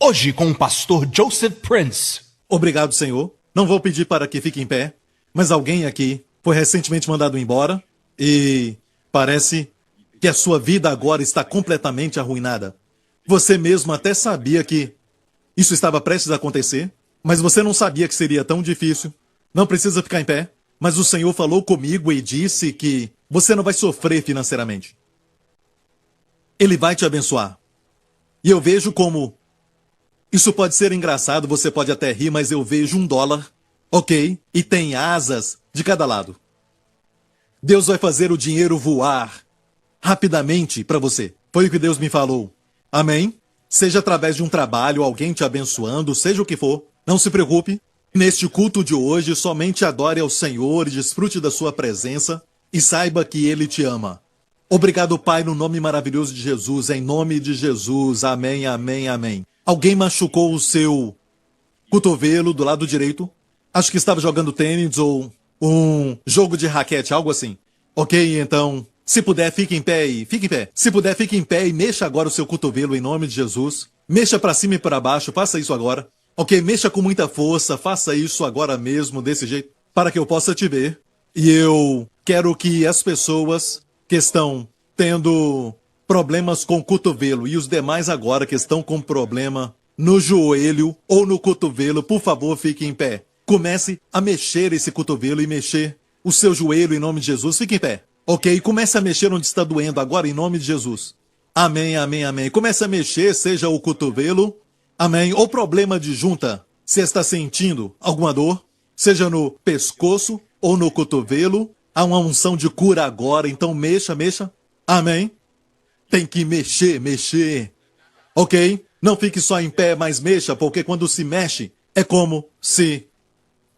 Hoje com o pastor Joseph Prince. Obrigado, Senhor. Não vou pedir para que fique em pé, mas alguém aqui foi recentemente mandado embora e parece que a sua vida agora está completamente arruinada. Você mesmo até sabia que isso estava prestes a acontecer, mas você não sabia que seria tão difícil. Não precisa ficar em pé, mas o Senhor falou comigo e disse que você não vai sofrer financeiramente. Ele vai te abençoar. E eu vejo como isso pode ser engraçado, você pode até rir, mas eu vejo $1, ok? E tem asas de cada lado. Deus vai fazer o dinheiro voar rapidamente para você. Foi o que Deus me falou. Amém? Seja através de um trabalho, alguém te abençoando, seja o que for. Não se preocupe. Neste culto de hoje, somente adore ao Senhor e desfrute da sua presença e saiba que Ele te ama. Obrigado, Pai, no nome maravilhoso de Jesus, em nome de Jesus. Amém, amém, amém. Alguém machucou o seu cotovelo do lado direito? Acho que estava jogando tênis ou um jogo de raquete, algo assim. Ok, então, se puder, fique em pé e fique em pé. Se puder, fique em pé e mexa agora o seu cotovelo em nome de Jesus. Mexa para cima e para baixo, faça isso agora. Ok, mexa com muita força, faça isso agora mesmo, desse jeito, para que eu possa te ver. E eu quero que as pessoas que estão tendo problemas com o cotovelo e os demais agora que estão com problema no joelho ou no cotovelo, por favor, fique em pé. Comece a mexer esse cotovelo e mexer o seu joelho em nome de Jesus. Fique em pé, ok? Comece a mexer onde está doendo agora em nome de Jesus. Amém, amém, amém. Comece a mexer, seja o cotovelo, amém, ou problema de junta. Se está sentindo alguma dor, seja no pescoço ou no cotovelo, há uma unção de cura agora, então mexa, mexa. Amém. Tem que mexer, mexer. Ok? Não fique só em pé, mas mexa, porque quando se mexe, é como se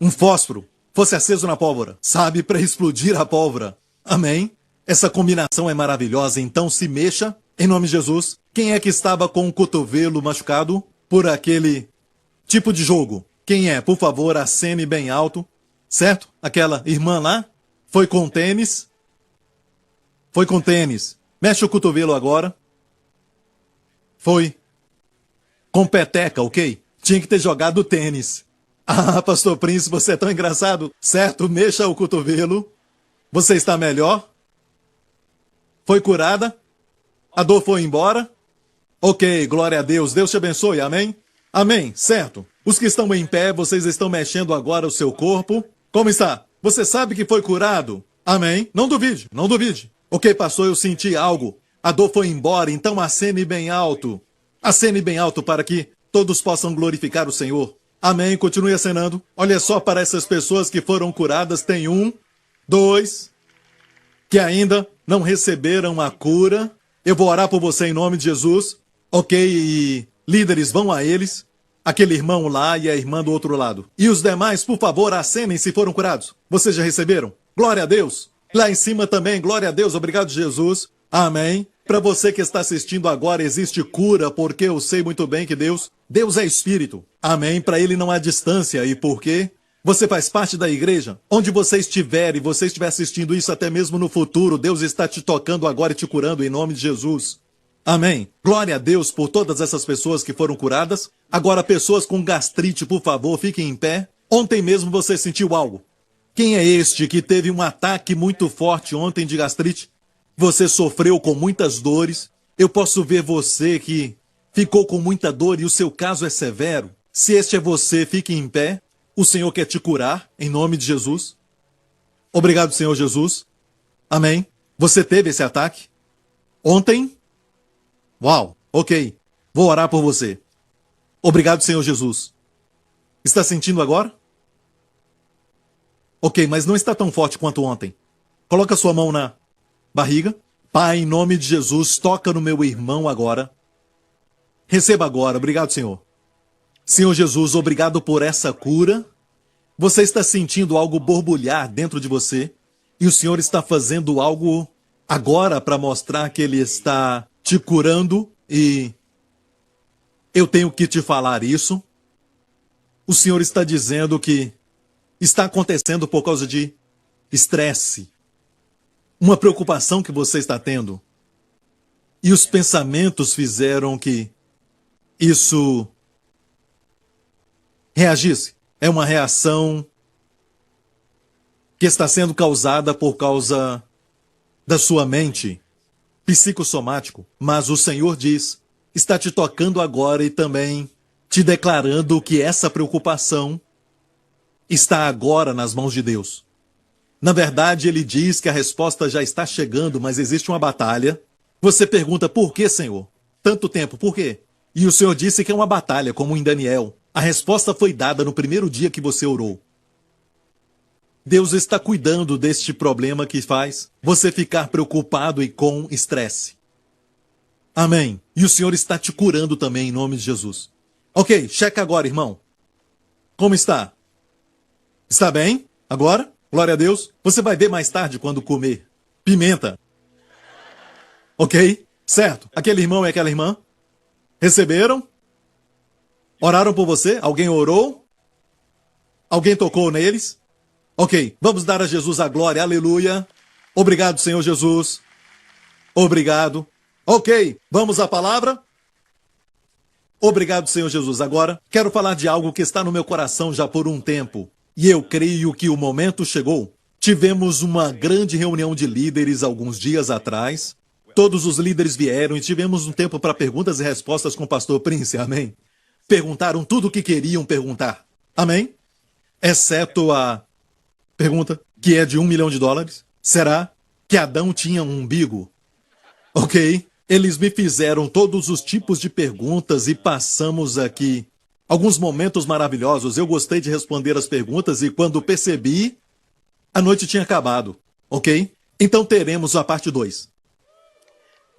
um fósforo fosse aceso na pólvora, sabe? Para explodir a pólvora. Amém? Essa combinação é maravilhosa, então se mexa, em nome de Jesus. Quem é que estava com o cotovelo machucado por aquele tipo de jogo? Quem é? Por favor, acene bem alto. Certo? Aquela irmã lá foi com tênis. Foi com tênis. Mexe o cotovelo agora. Foi com peteca, ok? Tinha que ter jogado tênis. Ah, Pastor Prince, você é tão engraçado. Certo, mexa o cotovelo. Você está melhor? Foi curada? A dor foi embora? Ok, glória a Deus. Deus te abençoe, amém? Amém, certo. Os que estão em pé, vocês estão mexendo agora o seu corpo. Como está? Você sabe que foi curado? Amém? Não duvide, não duvide. Ok, pastor, eu senti algo. A dor foi embora, então acene bem alto. Acene bem alto para que todos possam glorificar o Senhor. Amém, continue acenando. Olha só para essas pessoas que foram curadas. Tem 1, 2, que ainda não receberam a cura. Eu vou orar por você em nome de Jesus. Ok, e líderes, vão a eles. Aquele irmão lá e a irmã do outro lado. E os demais, por favor, acenem se foram curados. Vocês já receberam? Glória a Deus. Lá em cima também, glória a Deus. Obrigado, Jesus. Amém. Para você que está assistindo agora, existe cura, porque eu sei muito bem que Deus é Espírito. Amém. Para Ele não há distância. E por quê? Você faz parte da igreja. Onde você estiver e você estiver assistindo isso até mesmo no futuro, Deus está te tocando agora e te curando em nome de Jesus. Amém. Glória a Deus por todas essas pessoas que foram curadas. Agora, pessoas com gastrite, por favor, fiquem em pé. Ontem mesmo você sentiu algo. Quem é este que teve um ataque muito forte ontem de gastrite? Você sofreu com muitas dores. Eu posso ver você que ficou com muita dor e o seu caso é severo. Se este é você, fique em pé. O Senhor quer te curar, em nome de Jesus. Obrigado, Senhor Jesus. Amém. Você teve esse ataque ontem? Uau, ok. Vou orar por você. Obrigado, Senhor Jesus. Está sentindo agora? Ok, mas não está tão forte quanto ontem. Coloca sua mão na barriga. Pai, em nome de Jesus, toca no meu irmão agora. Receba agora. Obrigado, Senhor. Senhor Jesus, obrigado por essa cura. Você está sentindo algo borbulhar dentro de você. E o Senhor está fazendo algo agora para mostrar que Ele está te curando. E eu tenho que te falar isso. O Senhor está dizendo que está acontecendo por causa de estresse. Uma preocupação que você está tendo. E os pensamentos fizeram que isso reagisse. É uma reação que está sendo causada por causa da sua mente, psicossomático. Mas o Senhor diz, está te tocando agora e também te declarando que essa preocupação está agora nas mãos de Deus. Na verdade, ele diz que a resposta já está chegando, mas existe uma batalha. Você pergunta, por que, Senhor? Tanto tempo, por quê? E o Senhor disse que é uma batalha, como em Daniel. A resposta foi dada no primeiro dia que você orou. Deus está cuidando deste problema que faz você ficar preocupado e com estresse. Amém. E o Senhor está te curando também, em nome de Jesus. Ok, checa agora, irmão. Como está? Está bem? Agora? Glória a Deus. Você vai ver mais tarde quando comer pimenta. Ok? Certo. Aquele irmão e aquela irmã receberam? Oraram por você? Alguém orou? Alguém tocou neles? Ok, vamos dar a Jesus a glória, aleluia. Obrigado, Senhor Jesus. Obrigado. Ok, vamos à palavra? Obrigado, Senhor Jesus. Agora, quero falar de algo que está no meu coração já por um tempo. E eu creio que o momento chegou. Tivemos uma grande reunião de líderes alguns dias atrás. Todos os líderes vieram e tivemos um tempo para perguntas e respostas com o pastor Prince, amém? Perguntaram tudo o que queriam perguntar, amém? Exceto a pergunta, que é de $1 milhão. Será que Adão tinha um umbigo? Ok? Eles me fizeram todos os tipos de perguntas e passamos aqui alguns momentos maravilhosos. Eu gostei de responder as perguntas e quando percebi, a noite tinha acabado. Ok? Então teremos a parte 2.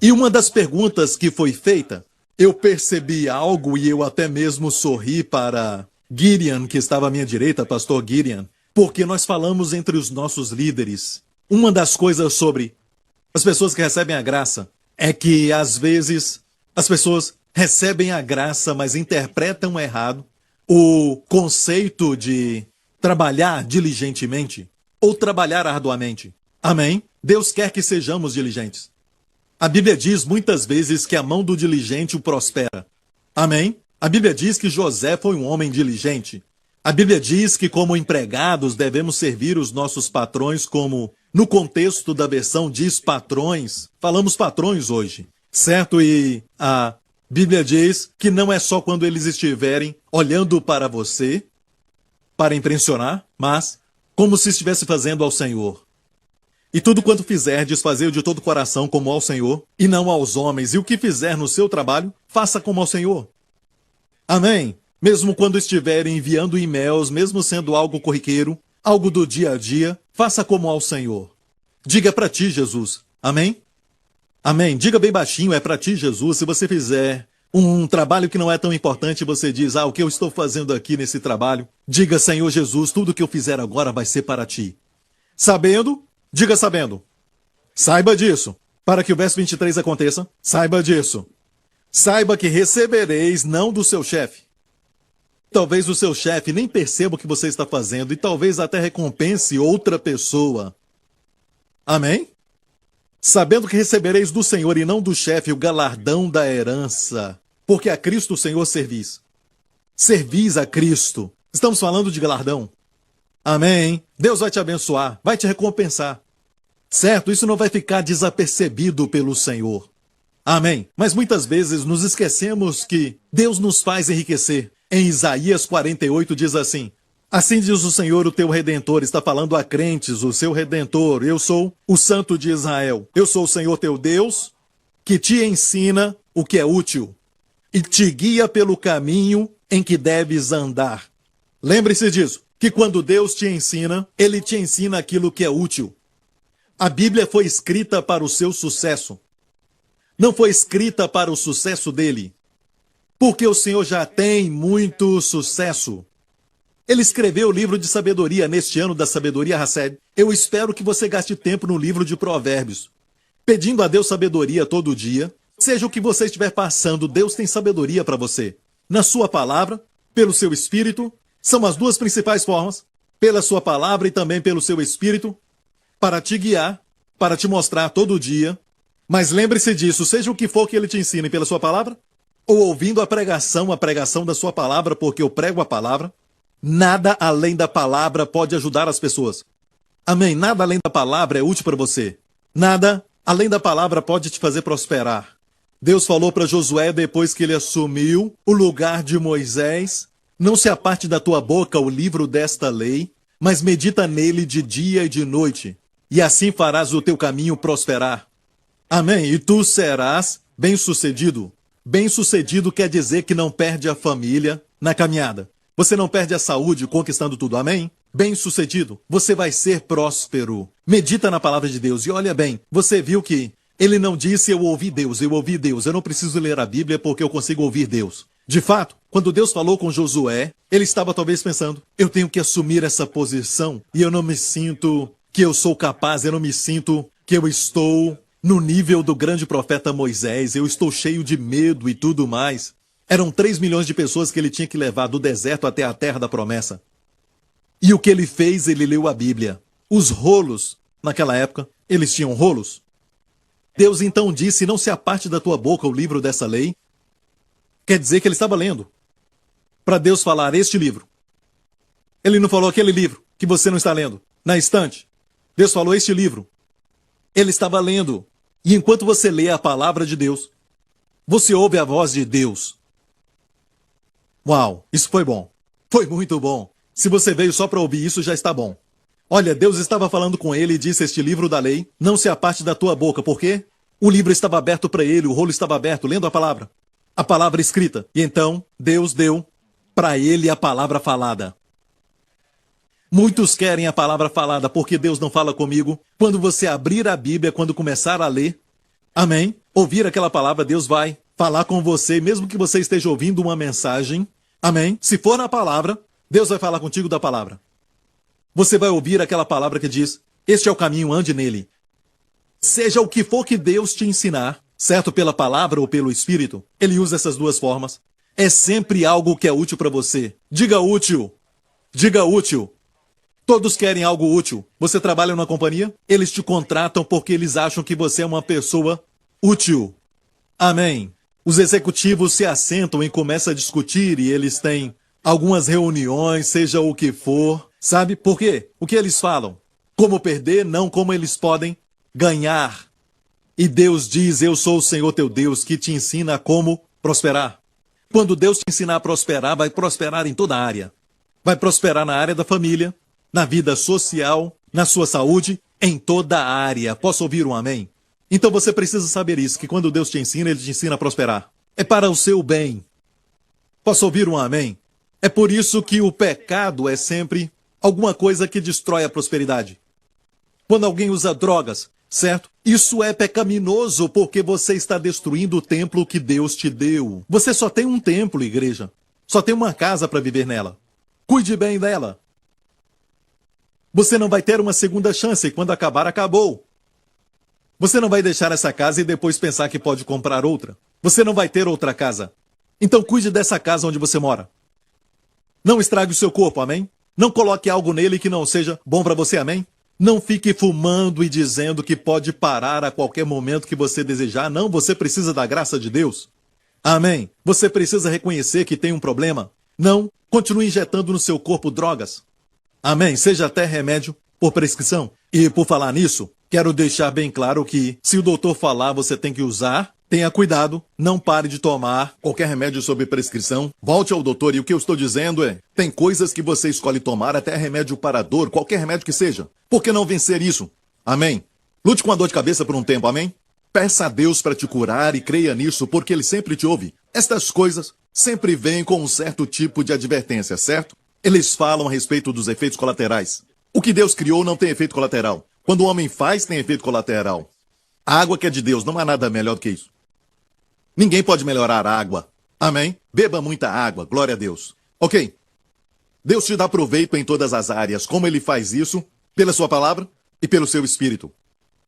E uma das perguntas que foi feita, eu percebi algo e eu até mesmo sorri para Gideon, que estava à minha direita, pastor Gideon, porque nós falamos entre os nossos líderes. Uma das coisas sobre as pessoas que recebem a graça é que, às vezes, as pessoas recebem a graça, mas interpretam errado o conceito de trabalhar diligentemente ou trabalhar arduamente. Amém? Deus quer que sejamos diligentes. A Bíblia diz muitas vezes que a mão do diligente o prospera. Amém? A Bíblia diz que José foi um homem diligente. A Bíblia diz que, como empregados, devemos servir os nossos patrões como, no contexto da versão diz patrões, falamos patrões hoje, certo? E a Bíblia diz que não é só quando eles estiverem olhando para você, para impressionar, mas como se estivesse fazendo ao Senhor. E tudo quanto fizerdes, fazei-o de todo o coração como ao Senhor, e não aos homens. E o que fizer no seu trabalho, faça como ao Senhor. Amém? Mesmo quando estiverem enviando e-mails, mesmo sendo algo corriqueiro, algo do dia a dia, faça como ao Senhor. Diga para ti, Jesus. Amém? Amém. Diga bem baixinho, é para ti, Jesus. Se você fizer um trabalho que não é tão importante, você diz, o que eu estou fazendo aqui nesse trabalho? Diga, Senhor Jesus, tudo que eu fizer agora vai ser para ti. Sabendo, diga sabendo. Saiba disso. Para que o verso 23 aconteça, saiba disso. Saiba que recebereis não do seu chefe. Talvez o seu chefe nem perceba o que você está fazendo e talvez até recompense outra pessoa. Amém? Sabendo que recebereis do Senhor e não do chefe o galardão da herança, porque a Cristo o Senhor servis. Servis a Cristo. Estamos falando de galardão. Amém? Deus vai te abençoar, vai te recompensar. Certo? Isso não vai ficar desapercebido pelo Senhor. Amém? Mas muitas vezes nos esquecemos que Deus nos faz enriquecer. Em Isaías 48 diz assim, assim diz o Senhor, o teu Redentor, está falando a crentes, o seu Redentor, eu sou o Santo de Israel. Eu sou o Senhor teu Deus, que te ensina o que é útil e te guia pelo caminho em que deves andar. Lembre-se disso, que quando Deus te ensina, Ele te ensina aquilo que é útil. A Bíblia foi escrita para o seu sucesso. Não foi escrita para o sucesso dele. Porque o Senhor já tem muito sucesso. Ele escreveu o livro de sabedoria neste ano da sabedoria Hased. Eu espero que você gaste tempo no livro de Provérbios, pedindo a Deus sabedoria todo dia. Seja o que você estiver passando, Deus tem sabedoria para você. Na sua palavra, pelo seu espírito, são as duas principais formas, pela sua palavra e também pelo seu espírito, para te guiar, para te mostrar todo dia. Mas lembre-se disso, seja o que for que ele te ensine pela sua palavra, ou ouvindo a pregação da sua palavra, porque eu prego a palavra, Nada além da palavra pode ajudar as pessoas. Amém. Nada além da palavra é útil para você. Nada além da palavra pode te fazer prosperar. Deus falou para Josué depois que ele assumiu o lugar de Moisés: não se aparte da tua boca o livro desta lei, mas medita nele de dia e de noite, e assim farás o teu caminho prosperar. Amém. E tu serás bem-sucedido. Bem-sucedido quer dizer que não perde a família na caminhada. Você não perde a saúde conquistando tudo. Amém? Bem-sucedido. Você vai ser próspero. Medita na palavra de Deus. E olha bem, você viu que ele não disse eu ouvi Deus, eu ouvi Deus. Eu não preciso ler a Bíblia porque eu consigo ouvir Deus. De fato, quando Deus falou com Josué, ele estava talvez pensando: eu tenho que assumir essa posição e eu não me sinto que eu sou capaz, eu não me sinto que eu estou no nível do grande profeta Moisés, eu estou cheio de medo e tudo mais. Eram 3 milhões de pessoas que ele tinha que levar do deserto até a terra da promessa. E o que ele fez? Ele leu a Bíblia. Os rolos, naquela época, eles tinham rolos. Deus então disse: não se aparte da tua boca o livro dessa lei. Quer dizer que ele estava lendo. Para Deus falar este livro. Ele não falou aquele livro que você não está lendo, na estante. Deus falou este livro. Ele estava lendo. E enquanto você lê a palavra de Deus, você ouve a voz de Deus. Uau, isso foi bom. Foi muito bom. Se você veio só para ouvir isso, já está bom. Olha, Deus estava falando com ele e disse: este livro da lei não se aparte da tua boca. Por quê? O livro estava aberto para ele, o rolo estava aberto, lendo a palavra escrita. E então, Deus deu para ele a palavra falada. Muitos querem a palavra falada porque Deus não fala comigo. Quando você abrir a Bíblia, quando começar a ler, amém? Ouvir aquela palavra, Deus vai falar com você, mesmo que você esteja ouvindo uma mensagem. Amém? Se for na palavra, Deus vai falar contigo da palavra. Você vai ouvir aquela palavra que diz: este é o caminho, ande nele. Seja o que for que Deus te ensinar, certo? Pela palavra ou pelo Espírito, ele usa essas duas formas. É sempre algo que é útil para você. Diga útil. Diga útil. Todos querem algo útil. Você trabalha numa companhia? Eles te contratam porque eles acham que você é uma pessoa útil. Amém. Os executivos se assentam e começam a discutir e eles têm algumas reuniões, seja o que for. Sabe por quê? O que eles falam? Como perder, não como eles podem ganhar. E Deus diz: eu sou o Senhor teu Deus que te ensina a como prosperar. Quando Deus te ensinar a prosperar, vai prosperar em toda a área. Vai prosperar na área da família, na vida social, na sua saúde, em toda a área. Posso ouvir um amém? Então você precisa saber isso, que quando Deus te ensina, ele te ensina a prosperar. É para o seu bem. Posso ouvir um amém? É por isso que o pecado é sempre alguma coisa que destrói a prosperidade. Quando alguém usa drogas, certo? Isso é pecaminoso porque você está destruindo o templo que Deus te deu. Você só tem um templo, igreja. Só tem uma casa para viver nela. Cuide bem dela. Você não vai ter uma segunda chance e quando acabar, acabou. Você não vai deixar essa casa e depois pensar que pode comprar outra. Você não vai ter outra casa. Então cuide dessa casa onde você mora. Não estrague o seu corpo, amém? Não coloque algo nele que não seja bom para você, amém? Não fique fumando e dizendo que pode parar a qualquer momento que você desejar. Não, você precisa da graça de Deus. Amém? Você precisa reconhecer que tem um problema. Não, continue injetando no seu corpo drogas. Amém? Seja até remédio por prescrição. E por falar nisso, quero deixar bem claro que se o doutor falar, você tem que usar. Tenha cuidado, não pare de tomar qualquer remédio sob prescrição. Volte ao doutor e o que eu estou dizendo é: tem coisas que você escolhe tomar, até remédio para dor, qualquer remédio que seja. Por que não vencer isso? Amém? Lute com a dor de cabeça por um tempo, amém? Peça a Deus para te curar e creia nisso, porque Ele sempre te ouve. Estas coisas sempre vêm com um certo tipo de advertência, certo? Eles falam a respeito dos efeitos colaterais. O que Deus criou não tem efeito colateral. Quando o homem faz, tem efeito colateral. A água que é de Deus, não há nada melhor do que isso. Ninguém pode melhorar a água. Amém? Beba muita água, glória a Deus. Ok. Deus te dá proveito em todas as áreas. Como Ele faz isso? Pela sua palavra e pelo seu espírito.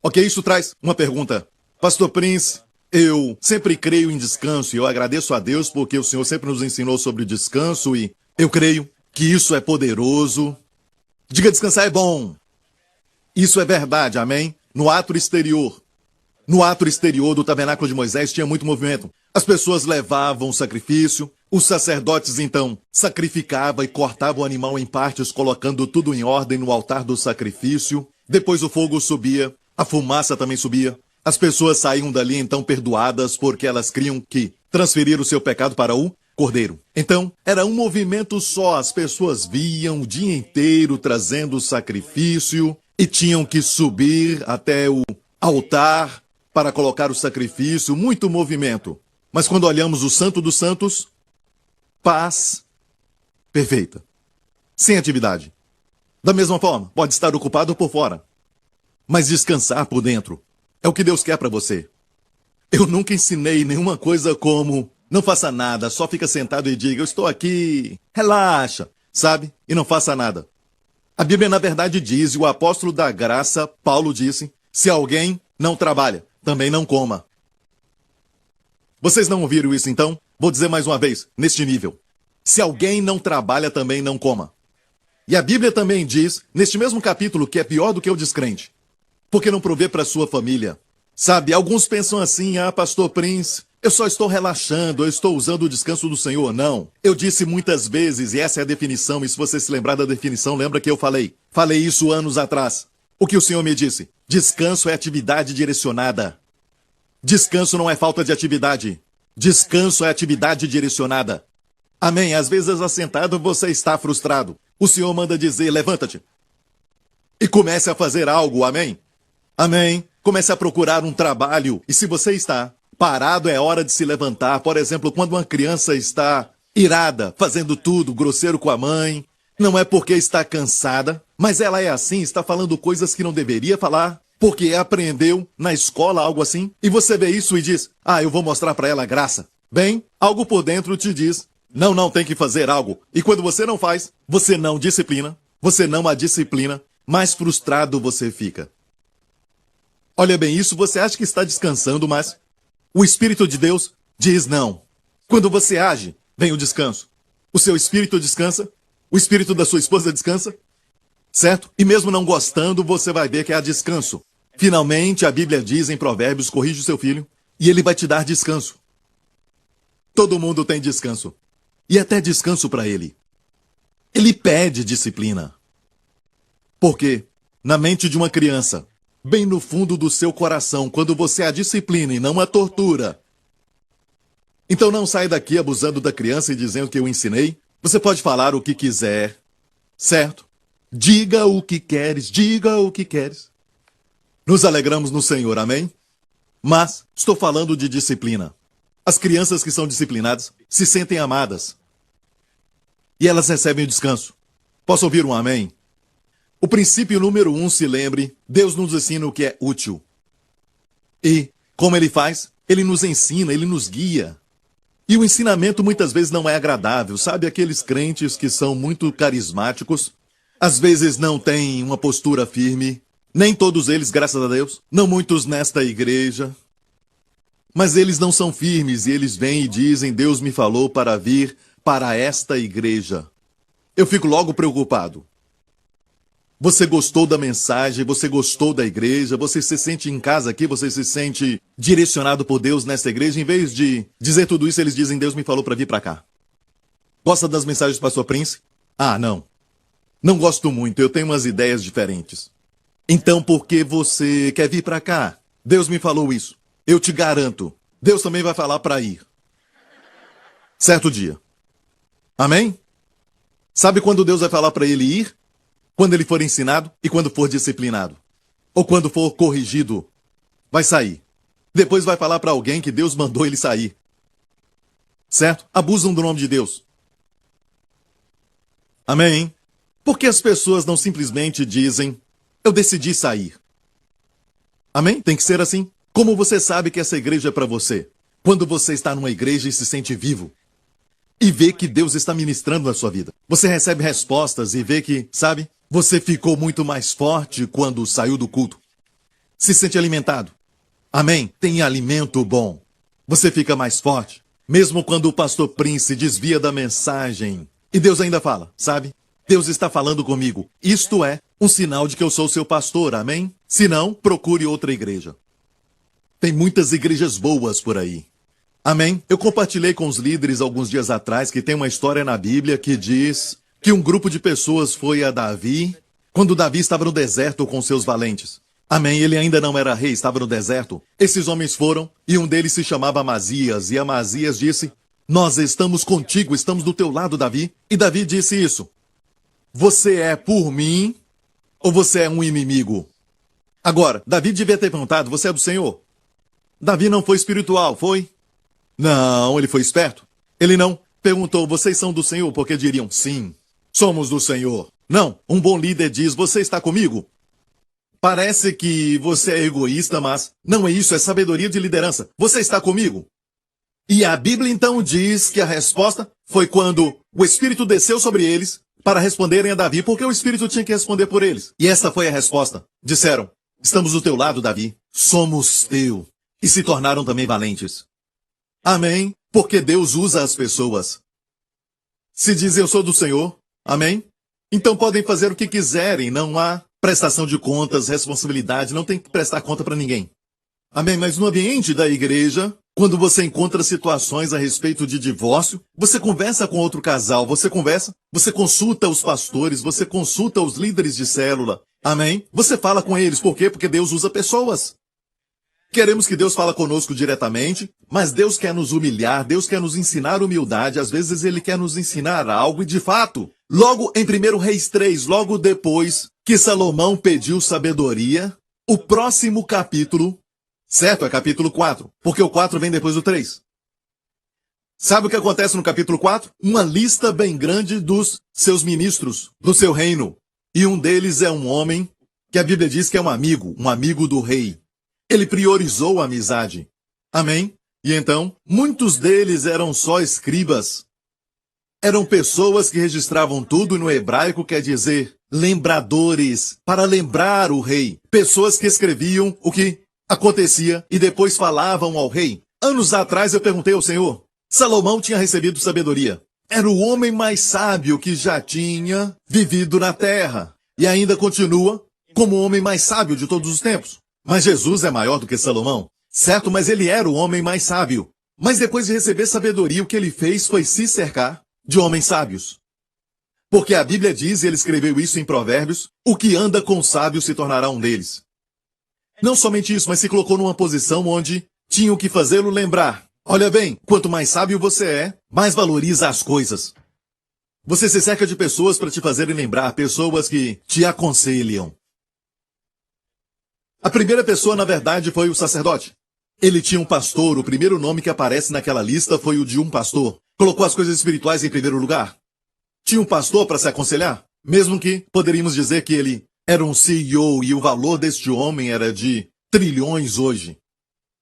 Ok, isso traz uma pergunta. Pastor Prince, eu sempre creio em descanso e eu agradeço a Deus porque o Senhor sempre nos ensinou sobre descanso e eu creio que isso é poderoso. Diga: descansar é bom. Isso é verdade, amém? No ato exterior do tabernáculo de Moisés tinha muito movimento. As pessoas levavam sacrifício, Os sacerdotes, então, sacrificavam e cortavam o animal em partes, colocando tudo em ordem no altar do sacrifício. Depois o fogo subia, a fumaça também subia. As pessoas saíam dali, então, perdoadas, porque elas criam que transferir o seu pecado para o cordeiro. Então, era um movimento só. As pessoas viam o dia inteiro trazendo o sacrifício e tinham que subir até o altar para colocar o sacrifício. Muito movimento. Mas quando olhamos o Santo dos Santos, paz perfeita, sem atividade. Da mesma forma, pode estar ocupado por fora, mas descansar por dentro é o que Deus quer para você. Eu nunca ensinei nenhuma coisa como não faça nada, só fica sentado e diga, eu estou aqui, relaxa, sabe? E não faça nada. A Bíblia, na verdade, diz, e o apóstolo da graça, Paulo, disse, se alguém não trabalha, também não coma. Vocês não ouviram isso, então? Vou dizer mais uma vez, neste nível. Se alguém não trabalha, também não coma. E a Bíblia também diz, neste mesmo capítulo, que é pior do que o descrente. Porque não provê para sua família. Sabe, alguns pensam assim, pastor Prince, eu só estou relaxando, eu estou usando o descanso do Senhor. Não. Eu disse muitas vezes, e essa é a definição, e se você se lembrar da definição, lembra que eu falei. Falei isso anos atrás. O que o Senhor me disse? Descanso é atividade direcionada. Descanso não é falta de atividade. Descanso é atividade direcionada. Amém? Às vezes, assentado, você está frustrado. O Senhor manda dizer, levanta-te. E comece a fazer algo, amém? Amém? Comece a procurar um trabalho. E se você está parado, é hora de se levantar. Por exemplo, quando uma criança está irada, fazendo tudo, grosseiro com a mãe, não é porque está cansada, mas ela é assim, está falando coisas que não deveria falar, porque aprendeu na escola algo assim, e você vê isso e diz, eu vou mostrar para ela graça. Bem, algo por dentro te diz, não, tem que fazer algo. E quando você não faz, você não disciplina, você não a disciplina, mais frustrado você fica. Olha bem, isso você acha que está descansando, mas o Espírito de Deus diz não. Quando você age, vem o descanso. O seu espírito descansa, o espírito da sua esposa descansa, certo? E mesmo não gostando, você vai ver que há descanso. Finalmente, a Bíblia diz em Provérbios, corrige o seu filho, e ele vai te dar descanso. Todo mundo tem descanso. E até descanso para ele. Ele pede disciplina. Porque, na mente de uma criança, bem no fundo do seu coração, quando você a disciplina e não a tortura, então não sai daqui abusando da criança e dizendo que eu ensinei. Você pode falar o que quiser, certo? Diga o que queres, diga o que queres. Nos alegramos no Senhor, amém? Mas estou falando de disciplina. As crianças que são disciplinadas se sentem amadas. E elas recebem o descanso. Posso ouvir um amém? O princípio número 1, se lembre, Deus nos ensina o que é útil. E, como Ele faz? Ele nos ensina, Ele nos guia. E o ensinamento muitas vezes não é agradável. Sabe aqueles crentes que são muito carismáticos? Às vezes não têm uma postura firme. Nem todos eles, graças a Deus. Não muitos nesta igreja. Mas eles não são firmes e eles vêm e dizem, Deus me falou para vir para esta igreja. Eu fico logo preocupado. Você gostou da mensagem, você gostou da igreja, você se sente em casa aqui, você se sente direcionado por Deus nesta igreja. Em vez de dizer tudo isso, eles dizem, Deus me falou para vir para cá. Gosta das mensagens do pastor Prince? Não. Não gosto muito, eu tenho umas ideias diferentes. Então por que você quer vir para cá? Deus me falou isso. Eu te garanto, Deus também vai falar para ir. Certo dia. Amém? Sabe quando Deus vai falar para ele ir? Quando ele for ensinado e quando for disciplinado. Ou quando for corrigido. Vai sair. Depois vai falar para alguém que Deus mandou ele sair. Certo? Abusam do nome de Deus. Amém? Por que as pessoas não simplesmente dizem, eu decidi sair? Amém? Tem que ser assim. Como você sabe que essa igreja é para você? Quando você está numa igreja e se sente vivo. E vê que Deus está ministrando na sua vida. Você recebe respostas e vê que, sabe, você ficou muito mais forte quando saiu do culto. Se sente alimentado. Amém? Tem alimento bom. Você fica mais forte. Mesmo quando o pastor Prince desvia da mensagem. E Deus ainda fala, sabe? Deus está falando comigo. Isto é um sinal de que eu sou seu pastor, amém? Se não, procure outra igreja. Tem muitas igrejas boas por aí. Amém? Eu compartilhei com os líderes alguns dias atrás que tem uma história na Bíblia que diz que um grupo de pessoas foi a Davi quando Davi estava no deserto com seus valentes. Amém? Ele ainda não era rei, estava no deserto. Esses homens foram e um deles se chamava Amazias. E Amazias disse: nós estamos contigo, estamos do teu lado, Davi. E Davi disse isso: você é por mim ou você é um inimigo? Agora, Davi devia ter perguntado: você é do Senhor? Davi não foi espiritual, foi? Não, ele foi esperto. Ele não perguntou: vocês são do Senhor? Porque diriam: sim, somos do Senhor. Não, um bom líder diz: você está comigo? Parece que você é egoísta, mas não é isso, é sabedoria de liderança. Você está comigo? E a Bíblia então diz que a resposta foi quando o Espírito desceu sobre eles para responderem a Davi, porque o Espírito tinha que responder por eles. E esta foi a resposta. Disseram: estamos do teu lado, Davi. Somos teu. E se tornaram também valentes. Amém? Porque Deus usa as pessoas. Se dizem: eu sou do Senhor. Amém? Então podem fazer o que quiserem. Não há prestação de contas, responsabilidade. Não tem que prestar conta para ninguém. Amém? Mas no ambiente da igreja, quando você encontra situações a respeito de divórcio, você conversa com outro casal, você consulta os pastores, você consulta os líderes de célula. Amém? Você fala com eles. Por quê? Porque Deus usa pessoas. Queremos que Deus fale conosco diretamente, mas Deus quer nos humilhar, Deus quer nos ensinar humildade, às vezes Ele quer nos ensinar algo e de fato, logo em 1 Reis 3, logo depois que Salomão pediu sabedoria, o próximo capítulo, certo? É capítulo 4, porque o 4 vem depois do 3. Sabe o que acontece no capítulo 4? Uma lista bem grande dos seus ministros, do seu reino. E um deles é um homem que a Bíblia diz que é um amigo do rei. Ele priorizou a amizade. Amém? E então, muitos deles eram só escribas. Eram pessoas que registravam tudo e no hebraico quer dizer lembradores, para lembrar o rei. Pessoas que escreviam o que acontecia e depois falavam ao rei. Anos atrás eu perguntei ao Senhor: Salomão tinha recebido sabedoria. Era o homem mais sábio que já tinha vivido na terra. E ainda continua como o homem mais sábio de todos os tempos. Mas Jesus é maior do que Salomão. Certo, mas ele era o homem mais sábio. Mas depois de receber sabedoria, o que ele fez foi se cercar de homens sábios. Porque a Bíblia diz, e ele escreveu isso em Provérbios, o que anda com sábios se tornará um deles. Não somente isso, mas se colocou numa posição onde tinham que fazê-lo lembrar. Olha bem, quanto mais sábio você é, mais valoriza as coisas. Você se cerca de pessoas para te fazerem lembrar, pessoas que te aconselham. A primeira pessoa, na verdade, foi o sacerdote. Ele tinha um pastor, o primeiro nome que aparece naquela lista foi o de um pastor. Colocou as coisas espirituais em primeiro lugar. Tinha um pastor para se aconselhar, mesmo que poderíamos dizer que ele era um CEO e o valor deste homem era de trilhões hoje,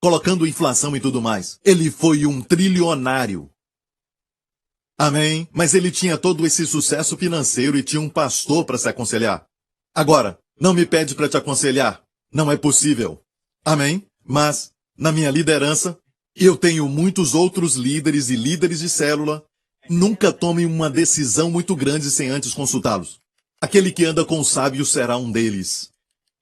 colocando inflação e tudo mais. Ele foi um trilionário. Amém? Mas ele tinha todo esse sucesso financeiro e tinha um pastor para se aconselhar. Agora, não me pede para te aconselhar. Não é possível. Amém? Mas, na minha liderança, eu tenho muitos outros líderes e líderes de célula. Nunca tome uma decisão muito grande sem antes consultá-los. Aquele que anda com o sábio será um deles.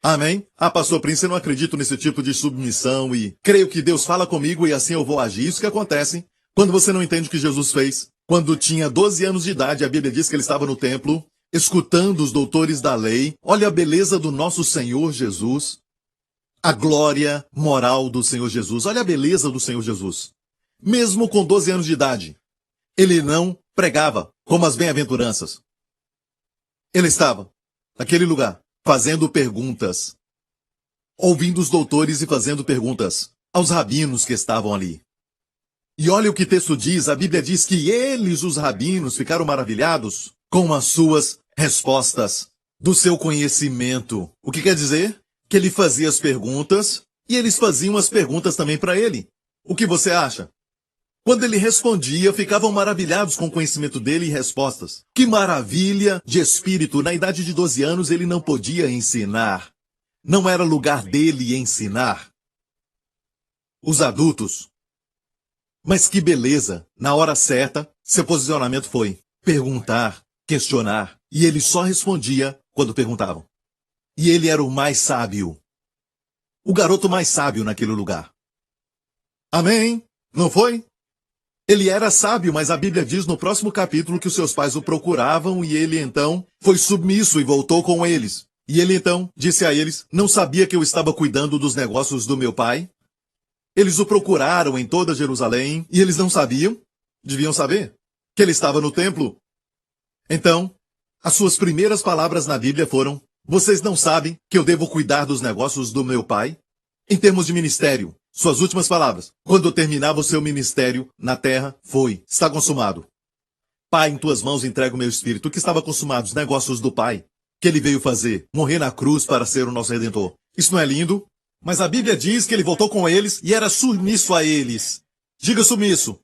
Amém? Ah, pastor Prince, eu não acredito nesse tipo de submissão e creio que Deus fala comigo e assim eu vou agir. Isso que acontece quando você não entende o que Jesus fez. Quando tinha 12 anos de idade, a Bíblia diz que ele estava no templo, escutando os doutores da lei. Olha a beleza do nosso Senhor Jesus. A glória moral do Senhor Jesus. Olha a beleza do Senhor Jesus. Mesmo com 12 anos de idade, ele não pregava como as bem-aventuranças. Ele estava naquele lugar, fazendo perguntas. Ouvindo os doutores e fazendo perguntas aos rabinos que estavam ali. E olha o que o texto diz, a Bíblia diz que eles, os rabinos, ficaram maravilhados com as suas respostas, do seu conhecimento. O que quer dizer? Que ele fazia as perguntas e eles faziam as perguntas também para ele. O que você acha? Quando ele respondia, ficavam maravilhados com o conhecimento dele e respostas. Que maravilha de espírito! Na idade de 12 anos ele não podia ensinar. Não era lugar dele ensinar. Os adultos. Mas que beleza! Na hora certa, seu posicionamento foi perguntar, questionar. E ele só respondia quando perguntavam. E ele era o mais sábio. O garoto mais sábio naquele lugar. Amém? Não foi? Ele era sábio, mas a Bíblia diz no próximo capítulo que os seus pais o procuravam e ele então foi submisso e voltou com eles. E ele então disse a eles: não sabia que eu estava cuidando dos negócios do meu pai? Eles o procuraram em toda Jerusalém e eles não sabiam? Deviam saber que ele estava no templo. Então, as suas primeiras palavras na Bíblia foram: vocês não sabem que eu devo cuidar dos negócios do meu pai? Em termos de ministério, suas últimas palavras, quando terminava o seu ministério na terra, foi: está consumado. Pai, em tuas mãos entrego o meu espírito. O que estava consumado? Os negócios do pai. Que ele veio fazer? Morrer na cruz para ser o nosso Redentor. Isso não é lindo? Mas a Bíblia diz que ele voltou com eles e era submisso a eles. Diga submisso.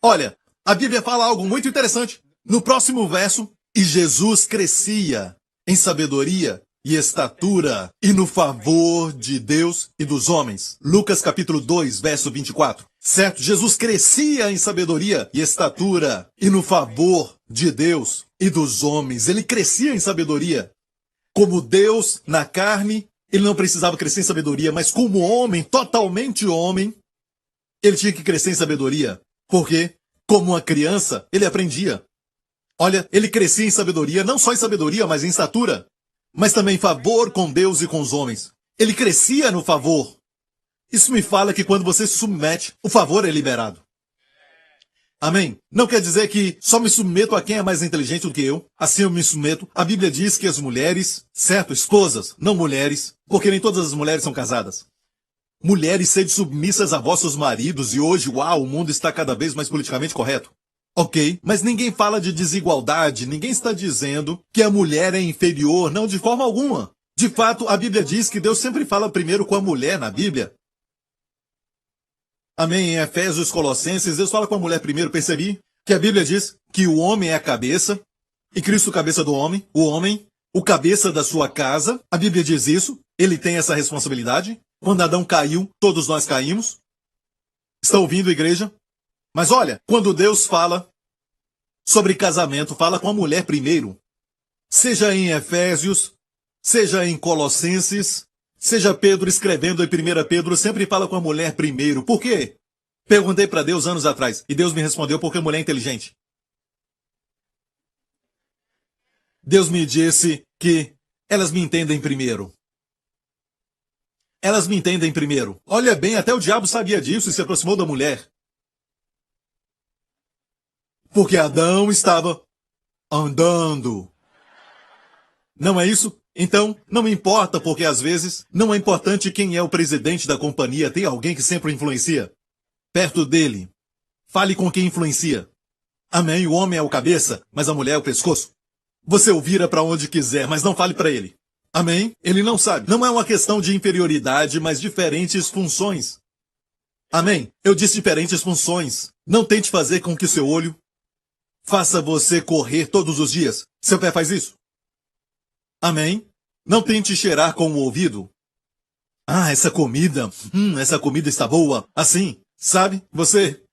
Olha, a Bíblia fala algo muito interessante. No próximo verso, e Jesus crescia em sabedoria e estatura e no favor de Deus e dos homens. Lucas capítulo 2, verso 24. Certo? Jesus crescia em sabedoria e estatura e no favor de Deus e dos homens. Ele crescia em sabedoria. Como Deus na carne, ele não precisava crescer em sabedoria, mas como homem, totalmente homem, ele tinha que crescer em sabedoria. Porque, como uma criança, ele aprendia. Olha, ele crescia em sabedoria, não só em sabedoria, mas em estatura. Mas também em favor com Deus e com os homens. Ele crescia no favor. Isso me fala que quando você se submete, o favor é liberado. Amém? Não quer dizer que só me submeto a quem é mais inteligente do que eu. Assim eu me submeto. A Bíblia diz que as mulheres, certo, esposas, não mulheres, porque nem todas as mulheres são casadas. Mulheres, sede submissas a vossos maridos, e hoje, uau, o mundo está cada vez mais politicamente correto. Ok, mas ninguém fala de desigualdade, ninguém está dizendo que a mulher é inferior, não, de forma alguma. De fato, a Bíblia diz que Deus sempre fala primeiro com a mulher na Bíblia. Amém, em Efésios, Colossenses, Deus fala com a mulher primeiro, percebi que a Bíblia diz que o homem é a cabeça, e Cristo cabeça do homem, o cabeça da sua casa, a Bíblia diz isso, ele tem essa responsabilidade. Quando Adão caiu, todos nós caímos. Está ouvindo, igreja? Mas olha, quando Deus fala sobre casamento, fala com a mulher primeiro. Seja em Efésios, seja em Colossenses, seja Pedro escrevendo em 1 Pedro, sempre fala com a mulher primeiro. Por quê? Perguntei para Deus anos atrás, e Deus me respondeu porque a mulher é inteligente. Deus me disse que elas me entendem primeiro. Elas me entendem primeiro. Olha bem, até o diabo sabia disso e se aproximou da mulher. Porque Adão estava andando. Não é isso? Então, não importa, porque às vezes não é importante quem é o presidente da companhia, tem alguém que sempre influencia. Perto dele. Fale com quem influencia. Amém, o homem é o cabeça, mas a mulher é o pescoço. Você o vira para onde quiser, mas não fale para ele. Amém? Ele não sabe. Não é uma questão de inferioridade, mas diferentes funções. Amém? Eu disse diferentes funções. Não tente fazer com que seu olho faça você correr todos os dias. Seu pé faz isso. Amém? Não tente cheirar com o ouvido. Ah, essa comida está boa. Assim, sabe? Você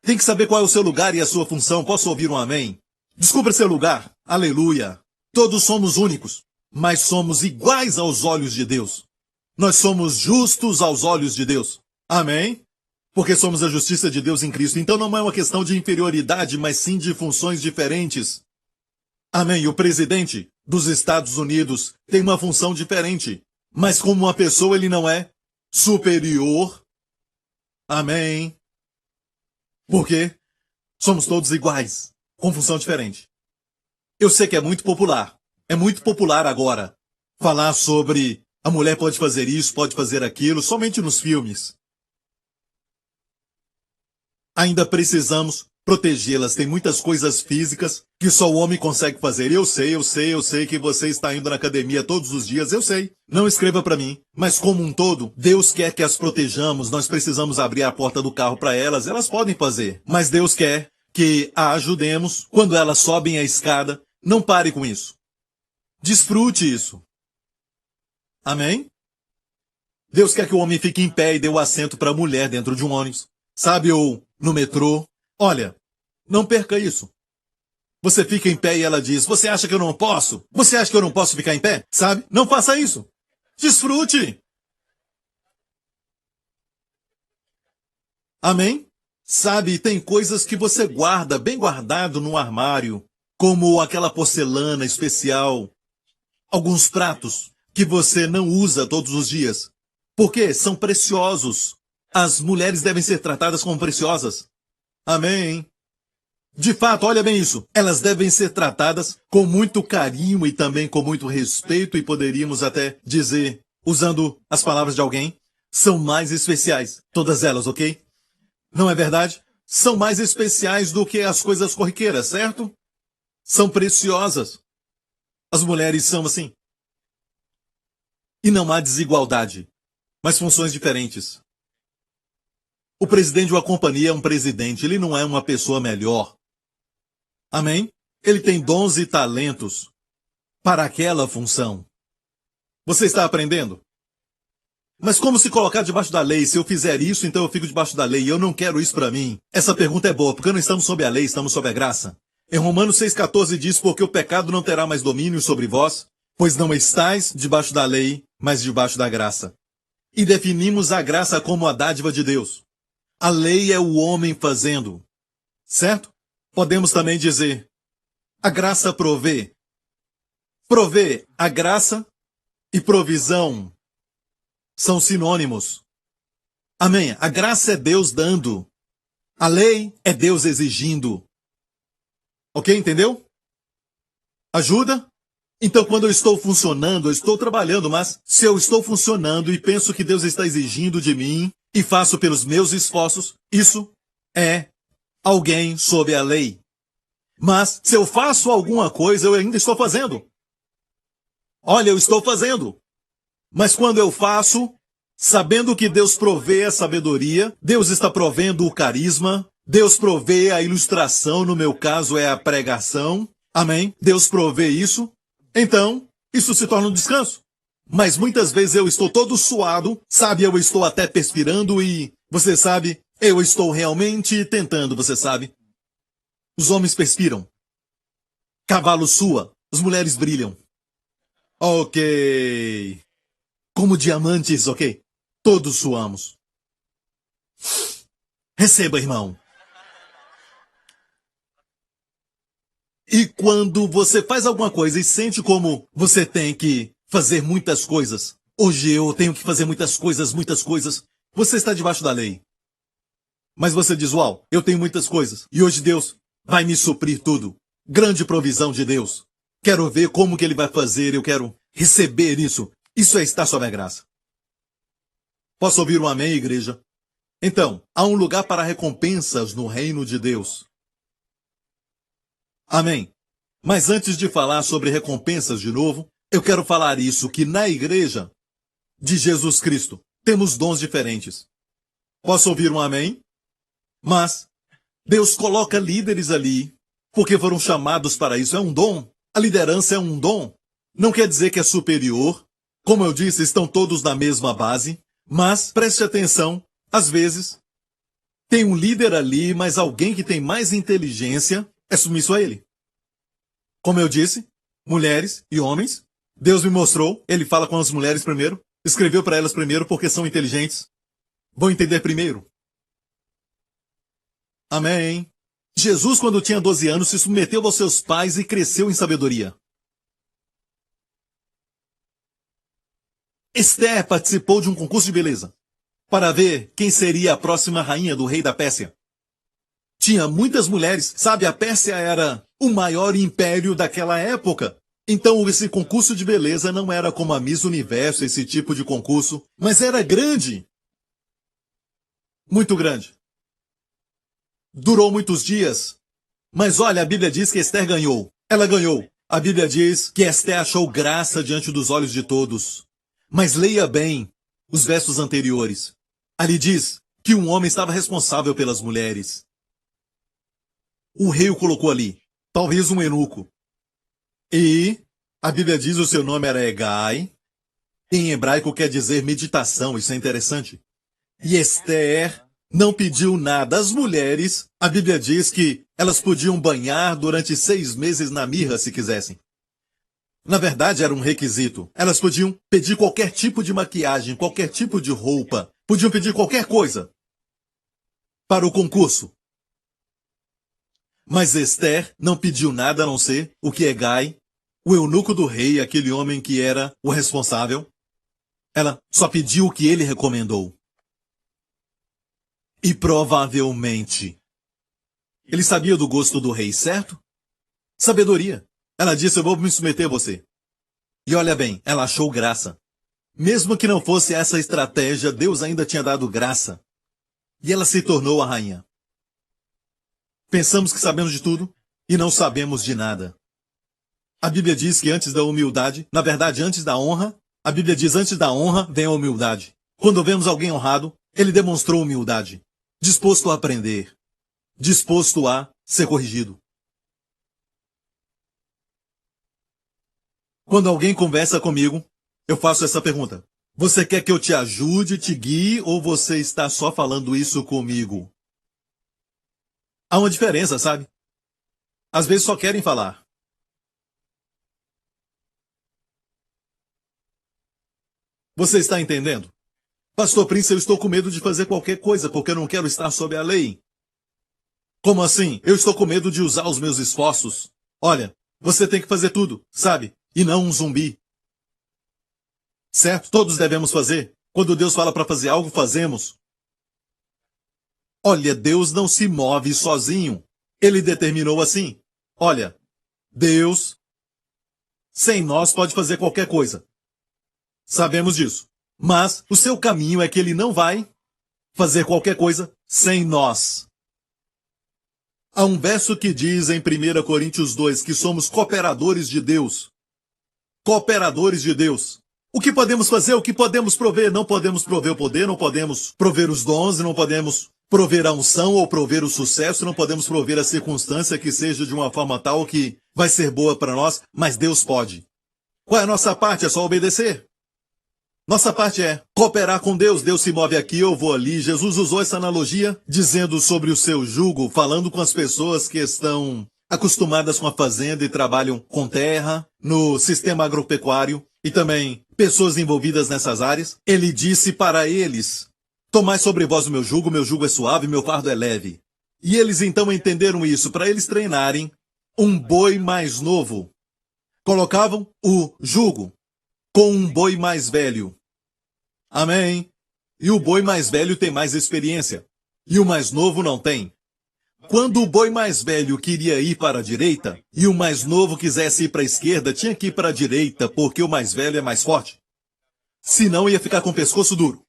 tem que saber qual é o seu lugar e a sua função. Posso ouvir um amém? Descubra seu lugar. Aleluia. Todos somos únicos, mas somos iguais aos olhos de Deus. Nós somos justos aos olhos de Deus. Amém? Porque somos a justiça de Deus em Cristo. Então não é uma questão de inferioridade, mas sim de funções diferentes. Amém. O presidente dos Estados Unidos tem uma função diferente. Mas como uma pessoa ele não é superior. Amém. Porque somos todos iguais, com função diferente. Eu sei que é muito popular. É muito popular agora falar sobre a mulher pode fazer isso, pode fazer aquilo, somente nos filmes. Ainda precisamos protegê-las. Tem muitas coisas físicas que só o homem consegue fazer. Eu sei que você está indo na academia todos os dias, eu sei. Não escreva para mim. Mas como um todo, Deus quer que as protejamos. Nós precisamos abrir a porta do carro para elas. Elas podem fazer. Mas Deus quer que a ajudemos quando elas sobem a escada. Não pare com isso. Desfrute isso. Amém? Deus quer que o homem fique em pé e dê o assento para a mulher dentro de um ônibus. Sabe, ou no metrô. Olha, não perca isso. Você fica em pé e ela diz, você acha que eu não posso? Você acha que eu não posso ficar em pé? Sabe? Não faça isso. Desfrute. Amém? Sabe, tem coisas que você guarda bem guardado no armário, como aquela porcelana especial, alguns pratos que você não usa todos os dias. Porque são preciosos. As mulheres devem ser tratadas como preciosas. Amém. De fato, olha bem isso. Elas devem ser tratadas com muito carinho e também com muito respeito, e poderíamos até dizer, usando as palavras de alguém, são mais especiais. Todas elas, ok? Não é verdade? São mais especiais do que as coisas corriqueiras, certo? São preciosas. As mulheres são assim. E não há desigualdade, mas funções diferentes. O presidente de uma companhia é um presidente, ele não é uma pessoa melhor. Amém? Ele tem dons e talentos para aquela função. Você está aprendendo? Mas como se colocar debaixo da lei? Se eu fizer isso, então eu fico debaixo da lei. E eu não quero isso para mim. Essa pergunta é boa, porque não estamos sob a lei, estamos sob a graça. Em Romanos 6,14 diz, porque o pecado não terá mais domínio sobre vós, pois não estáis debaixo da lei, mas debaixo da graça. E definimos a graça como a dádiva de Deus. A lei é o homem fazendo. Certo? Podemos também dizer, a graça provê. Provê, a graça e provisão são sinônimos. Amém. A graça é Deus dando. A lei é Deus exigindo. Ok? Entendeu? Ajuda? Então, quando eu estou funcionando, eu estou trabalhando, mas se eu estou funcionando e penso que Deus está exigindo de mim e faço pelos meus esforços, isso é alguém sob a lei. Mas se eu faço alguma coisa, eu ainda estou fazendo. Olha, eu estou fazendo. Mas quando eu faço, sabendo que Deus provê a sabedoria, Deus está provendo o carisma, Deus provê a ilustração, no meu caso é a pregação, amém? Deus provê isso, então isso se torna um descanso. Mas muitas vezes eu estou todo suado, sabe, eu estou até perspirando e, você sabe, eu estou realmente tentando, você sabe. Os homens perspiram, cavalo sua, as mulheres brilham. Ok. Como diamantes, ok? Todos suamos. Receba, irmão. E quando você faz alguma coisa e sente como você tem que fazer muitas coisas, hoje eu tenho que fazer muitas coisas, você está debaixo da lei. Mas você diz, uau, eu tenho muitas coisas, e hoje Deus vai me suprir tudo. Grande provisão de Deus. Quero ver como que Ele vai fazer, eu quero receber isso. Isso é estar sob a graça. Posso ouvir um amém, igreja? Então, há um lugar para recompensas no reino de Deus. Amém. Mas antes de falar sobre recompensas de novo, eu quero falar isso, que na igreja de Jesus Cristo temos dons diferentes. Posso ouvir um amém? Mas Deus coloca líderes ali, porque foram chamados para isso. É um dom. A liderança é um dom. Não quer dizer que é superior. Como eu disse, estão todos na mesma base. Mas, preste atenção, às vezes, tem um líder ali, mas alguém que tem mais inteligência é submisso a ele. Como eu disse, mulheres e homens, Deus me mostrou, Ele fala com as mulheres primeiro, escreveu para elas primeiro porque são inteligentes. Vão entender primeiro. Amém. Jesus, quando tinha 12 anos, se submeteu aos seus pais e cresceu em sabedoria. Esther participou de um concurso de beleza para ver quem seria a próxima rainha do rei da Pérsia. Tinha muitas mulheres, sabe, a Pérsia era o maior império daquela época. Então esse concurso de beleza não era como a Miss Universo, esse tipo de concurso, mas era grande. Muito grande. Durou muitos dias. Mas olha, a Bíblia diz que Esther ganhou. Ela ganhou. A Bíblia diz que Esther achou graça diante dos olhos de todos. Mas leia bem os versos anteriores. Ali diz que um homem estava responsável pelas mulheres. O rei o colocou ali, talvez um eunuco. E a Bíblia diz que o seu nome era Hegai. Em hebraico quer dizer meditação, isso é interessante. E Esther não pediu nada. As mulheres, a Bíblia diz que elas podiam banhar durante 6 meses na mirra se quisessem. Na verdade, era um requisito. Elas podiam pedir qualquer tipo de maquiagem, qualquer tipo de roupa. Podiam pedir qualquer coisa. para o concurso. Mas Esther não pediu nada a não ser o que Hegai, o eunuco do rei, aquele homem que era o responsável, ela só pediu o que ele recomendou. E provavelmente ele sabia do gosto do rei, certo? Sabedoria. Ela disse, eu vou me submeter a você. E olha bem, ela achou graça. Mesmo que não fosse essa estratégia, Deus ainda tinha dado graça. E ela se tornou a rainha. Pensamos que sabemos de tudo e não sabemos de nada. A Bíblia diz que antes da humildade, na verdade antes da honra, a Bíblia diz antes da honra vem a humildade. Quando vemos alguém honrado, ele demonstrou humildade, disposto a aprender, disposto a ser corrigido. Quando alguém conversa comigo, eu faço essa pergunta. Você quer que eu te ajude, te guie, ou você está só falando isso comigo? Há uma diferença, sabe? Às vezes só querem falar. Você está entendendo? Pastor Prince, eu estou com medo de fazer qualquer coisa porque eu não quero estar sob a lei. Como assim? Eu estou com medo de usar os meus esforços. Olha, você tem que fazer tudo, sabe? E não um zumbi. Certo? Todos devemos fazer. Quando Deus fala para fazer algo, fazemos. Olha, Deus não se move sozinho. Ele determinou assim. Olha, Deus, sem nós, pode fazer qualquer coisa. Sabemos disso. Mas o seu caminho é que ele não vai fazer qualquer coisa sem nós. Há um verso que diz em 1 Coríntios 2 que somos cooperadores de Deus. Cooperadores de Deus. O que podemos fazer? O que podemos prover? Não podemos prover o poder, não podemos prover os dons, não podemos prover a unção ou prover o sucesso, não podemos prover a circunstância que seja de uma forma tal que vai ser boa para nós, mas Deus pode. Qual é a nossa parte? É só obedecer. Nossa parte é cooperar com Deus. Deus se move aqui, eu vou ali. Jesus usou essa analogia dizendo sobre o seu jugo, falando com as pessoas que estão acostumadas com a fazenda e trabalham com terra, no sistema agropecuário, e também pessoas envolvidas nessas áreas. Ele disse para eles, tomai sobre vós o meu jugo é suave, meu fardo é leve. E eles então entenderam isso, para eles treinarem um boi mais novo. Colocavam o jugo com um boi mais velho. Amém? E o boi mais velho tem mais experiência. E o mais novo não tem. Quando o boi mais velho queria ir para a direita, e o mais novo quisesse ir para a esquerda, tinha que ir para a direita, porque o mais velho é mais forte. Senão ia ficar com o pescoço duro.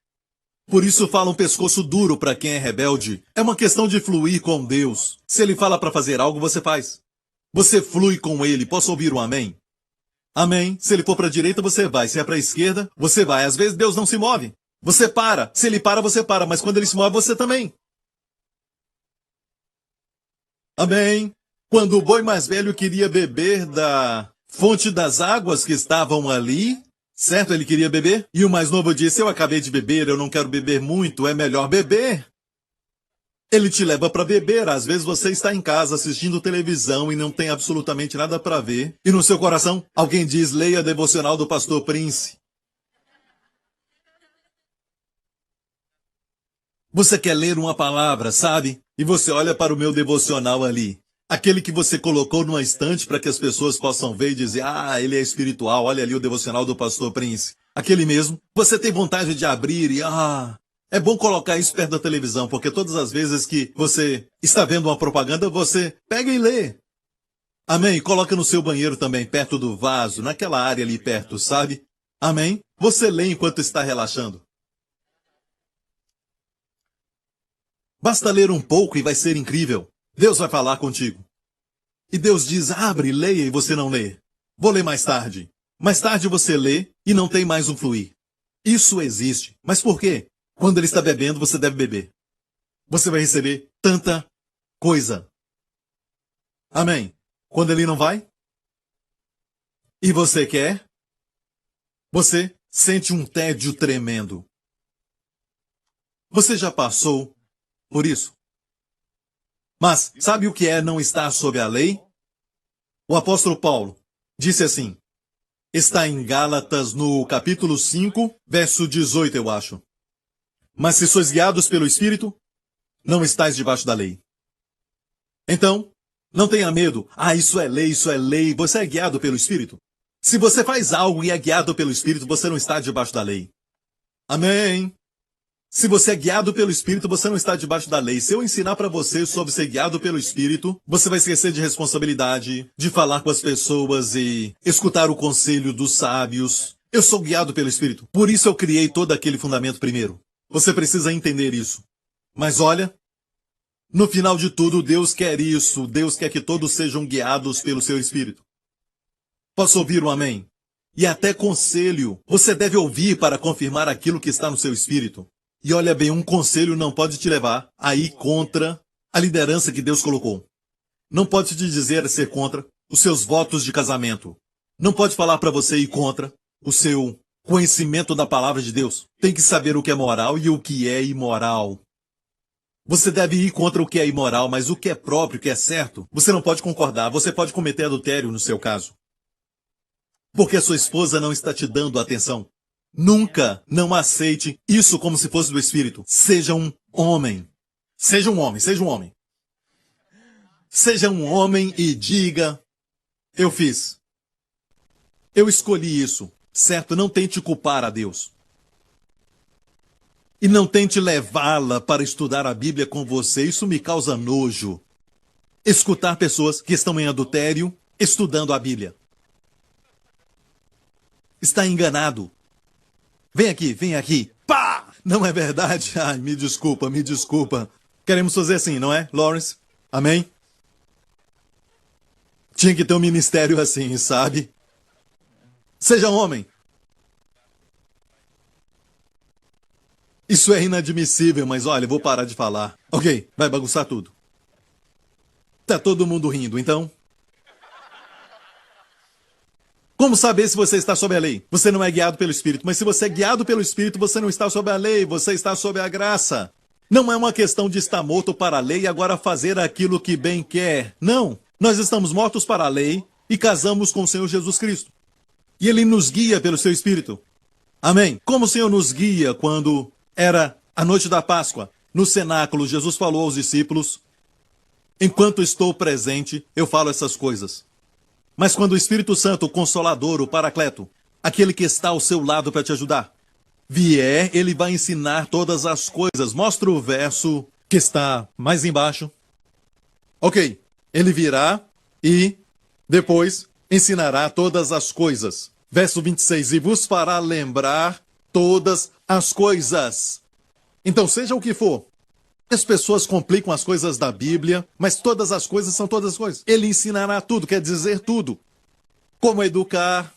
Por isso falam pescoço duro para quem é rebelde. É uma questão de fluir com Deus. Se ele fala para fazer algo, você faz. Você flui com ele. Posso ouvir um amém? Amém. Se ele for para a direita, você vai. Se é para a esquerda, você vai. Às vezes Deus não se move. Você para. Se ele para, você para. Mas quando ele se move, você também. Amém. Quando o boi mais velho queria beber da fonte das águas que estavam ali, certo? Ele queria beber. E o mais novo disse, eu acabei de beber, eu não quero beber muito, é melhor beber. Ele te leva para beber. Às vezes você está em casa assistindo televisão e não tem absolutamente nada para ver. E no seu coração, alguém diz, leia a devocional do Pastor Prince. Você quer ler uma palavra, sabe? E você olha para o meu devocional ali. Aquele que você colocou numa estante para que as pessoas possam ver e dizer, ah, ele é espiritual, olha ali o devocional do Pastor Prince. Aquele mesmo. Você tem vontade de abrir e, é bom colocar isso perto da televisão, porque todas as vezes que você está vendo uma propaganda, você pega e lê. Amém? Coloca no seu banheiro também, perto do vaso, naquela área ali perto, sabe? Amém? Você lê enquanto está relaxando. Basta ler um pouco e vai ser incrível. Deus vai falar contigo. E Deus diz, abre, leia e você não lê. Vou ler mais tarde. Mais tarde você lê e não tem mais um fluir. Isso existe. Mas por quê? Quando ele está bebendo, você deve beber. Você vai receber tanta coisa. Amém. Quando ele não vai? E você quer? Você sente um tédio tremendo. Você já passou por isso? Mas sabe o que é não estar sob a lei? O apóstolo Paulo disse assim, está em Gálatas no capítulo 5, verso 18, eu acho. Mas se sois guiados pelo Espírito, não estáis debaixo da lei. Então, não tenha medo. Ah, isso é lei, isso é lei. Você é guiado pelo Espírito. Se você faz algo e é guiado pelo Espírito, você não está debaixo da lei. Amém. Se você é guiado pelo Espírito, você não está debaixo da lei. Se eu ensinar para você sobre ser guiado pelo Espírito, você vai esquecer de responsabilidade, de falar com as pessoas e escutar o conselho dos sábios. Eu sou guiado pelo Espírito. Por isso eu criei todo aquele fundamento primeiro. Você precisa entender isso. Mas olha, no final de tudo, Deus quer isso. Deus quer que todos sejam guiados pelo seu Espírito. Posso ouvir um amém? E até conselho. Você deve ouvir para confirmar aquilo que está no seu espírito. E olha bem, um conselho não pode te levar a ir contra a liderança que Deus colocou. Não pode te dizer ser contra os seus votos de casamento. Não pode falar para você ir contra o seu conhecimento da palavra de Deus. Tem que saber o que é moral e o que é imoral. Você deve ir contra o que é imoral, mas o que é próprio, o que é certo, você não pode concordar. Você pode cometer adultério no seu caso. Porque a sua esposa não está te dando atenção. Nunca não aceite isso como se fosse do Espírito. Seja um homem. Seja um homem, seja um homem. Seja um homem e diga, eu fiz. Eu escolhi isso, certo? Não tente culpar a Deus. E não tente levá-la para estudar a Bíblia com você. Isso me causa nojo. Escutar pessoas que estão em adultério estudando a Bíblia. Está enganado. Vem aqui, vem aqui. Pá! Não é verdade? Ai, me desculpa, me desculpa. Queremos fazer assim, não é, Lawrence? Amém? Tinha que ter um ministério assim, sabe? Seja homem. Isso é inadmissível, mas olha, vou parar de falar. Ok, vai bagunçar tudo. Tá todo mundo rindo, então? Como saber se você está sob a lei? Você não é guiado pelo Espírito, mas se você é guiado pelo Espírito, você não está sob a lei, você está sob a graça. Não é uma questão de estar morto para a lei e agora fazer aquilo que bem quer. Não, nós estamos mortos para a lei e casamos com o Senhor Jesus Cristo. E Ele nos guia pelo seu Espírito. Amém? Como o Senhor nos guia quando era a noite da Páscoa, no cenáculo, Jesus falou aos discípulos, enquanto estou presente, eu falo essas coisas. Mas quando o Espírito Santo, o Consolador, o Paracleto, aquele que está ao seu lado para te ajudar, vier, ele vai ensinar todas as coisas. Mostra o verso que está mais embaixo. Ok, ele virá e depois ensinará todas as coisas. Verso 26, e vos fará lembrar todas as coisas. Então, seja o que for, as pessoas complicam as coisas da Bíblia, mas todas as coisas são todas as coisas. Ele ensinará tudo, quer dizer tudo. Como educar,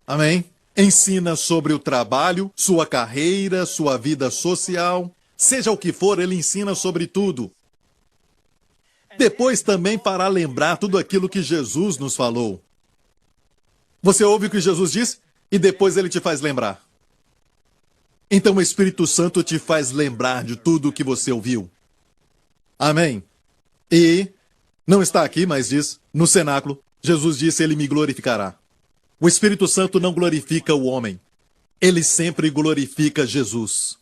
amém? Ensina sobre o trabalho, sua carreira, sua vida social. Seja o que for, ele ensina sobre tudo. Depois também para lembrar tudo aquilo que Jesus nos falou. Você ouve o que Jesus disse e depois ele te faz lembrar. Então o Espírito Santo te faz lembrar de tudo o que você ouviu. Amém. E não está aqui, mas diz, no cenáculo, Jesus disse, ele me glorificará. O Espírito Santo não glorifica o homem. Ele sempre glorifica Jesus.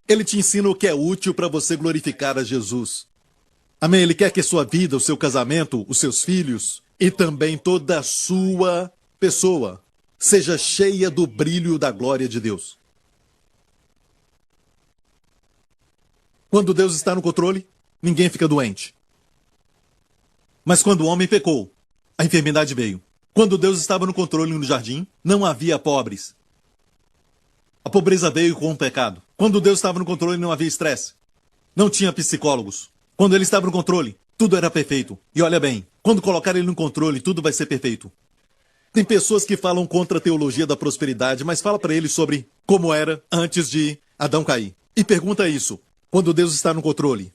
Ele te ensina o que é útil para você glorificar a Jesus. Amém. Ele quer que sua vida, o seu casamento, os seus filhos e também toda a sua pessoa seja cheia do brilho da glória de Deus. Quando Deus está no controle, ninguém fica doente. Mas quando o homem pecou, a enfermidade veio. Quando Deus estava no controle no jardim, não havia pobres. A pobreza veio com o pecado. Quando Deus estava no controle, não havia estresse. Não tinha psicólogos. Quando ele estava no controle, tudo era perfeito. E olha bem, quando colocar ele no controle, tudo vai ser perfeito. Tem pessoas que falam contra a teologia da prosperidade, mas fala para eles sobre como era antes de Adão cair. E pergunta isso, quando Deus está no controle,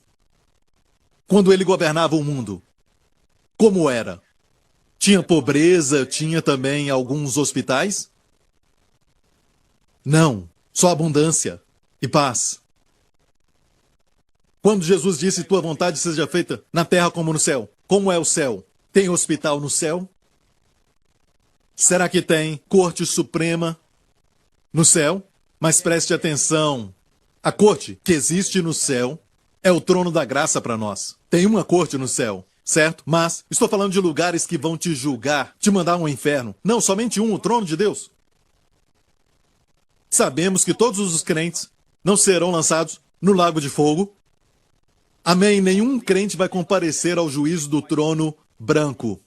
quando ele governava o mundo, como era? Tinha pobreza, tinha também alguns hospitais? Não, só abundância e paz. Quando Jesus disse, tua vontade seja feita na terra como no céu, como é o céu? Tem hospital no céu? Será que tem Corte Suprema no céu? Mas preste atenção, a corte que existe no céu é o trono da graça para nós. Tem uma corte no céu, certo? Mas estou falando de lugares que vão te julgar, te mandar ao inferno. Não, somente um, o trono de Deus. Sabemos que todos os crentes não serão lançados no lago de fogo. Amém? Nenhum crente vai comparecer ao juízo do trono branco.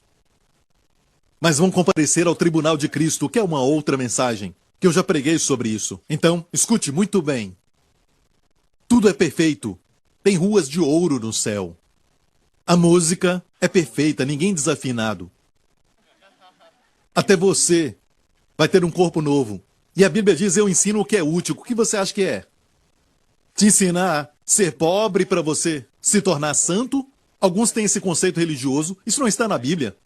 Mas vão comparecer ao tribunal de Cristo, que é uma outra mensagem, que eu já preguei sobre isso. Então, escute muito bem. Tudo é perfeito. Tem ruas de ouro no céu. A música é perfeita, ninguém desafinado. Até você vai ter um corpo novo. E a Bíblia diz, eu ensino o que é útil. O que você acha que é? Te ensinar a ser pobre para você se tornar santo? Alguns têm esse conceito religioso. Isso não está na Bíblia.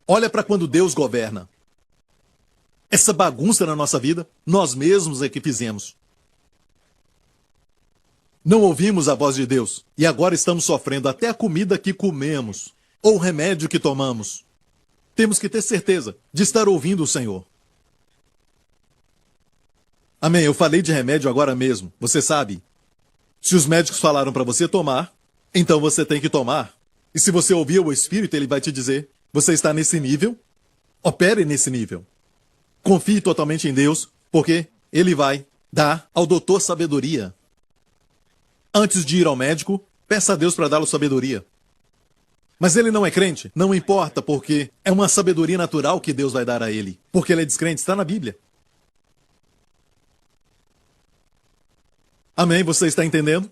Olha para quando Deus governa. Essa bagunça na nossa vida, nós mesmos é que fizemos. Não ouvimos a voz de Deus e agora estamos sofrendo até a comida que comemos ou o remédio que tomamos. Temos que ter certeza de estar ouvindo o Senhor. Amém, eu falei de remédio agora mesmo, você sabe. Se os médicos falaram para você tomar, então você tem que tomar. E se você ouvir o Espírito, ele vai te dizer, você está nesse nível, opere nesse nível. Confie totalmente em Deus, porque ele vai dar ao doutor sabedoria. Antes de ir ao médico, peça a Deus para dar-lhe sabedoria. Mas ele não é crente, não importa, porque é uma sabedoria natural que Deus vai dar a ele. Porque ele é descrente, está na Bíblia. Amém? Você está entendendo?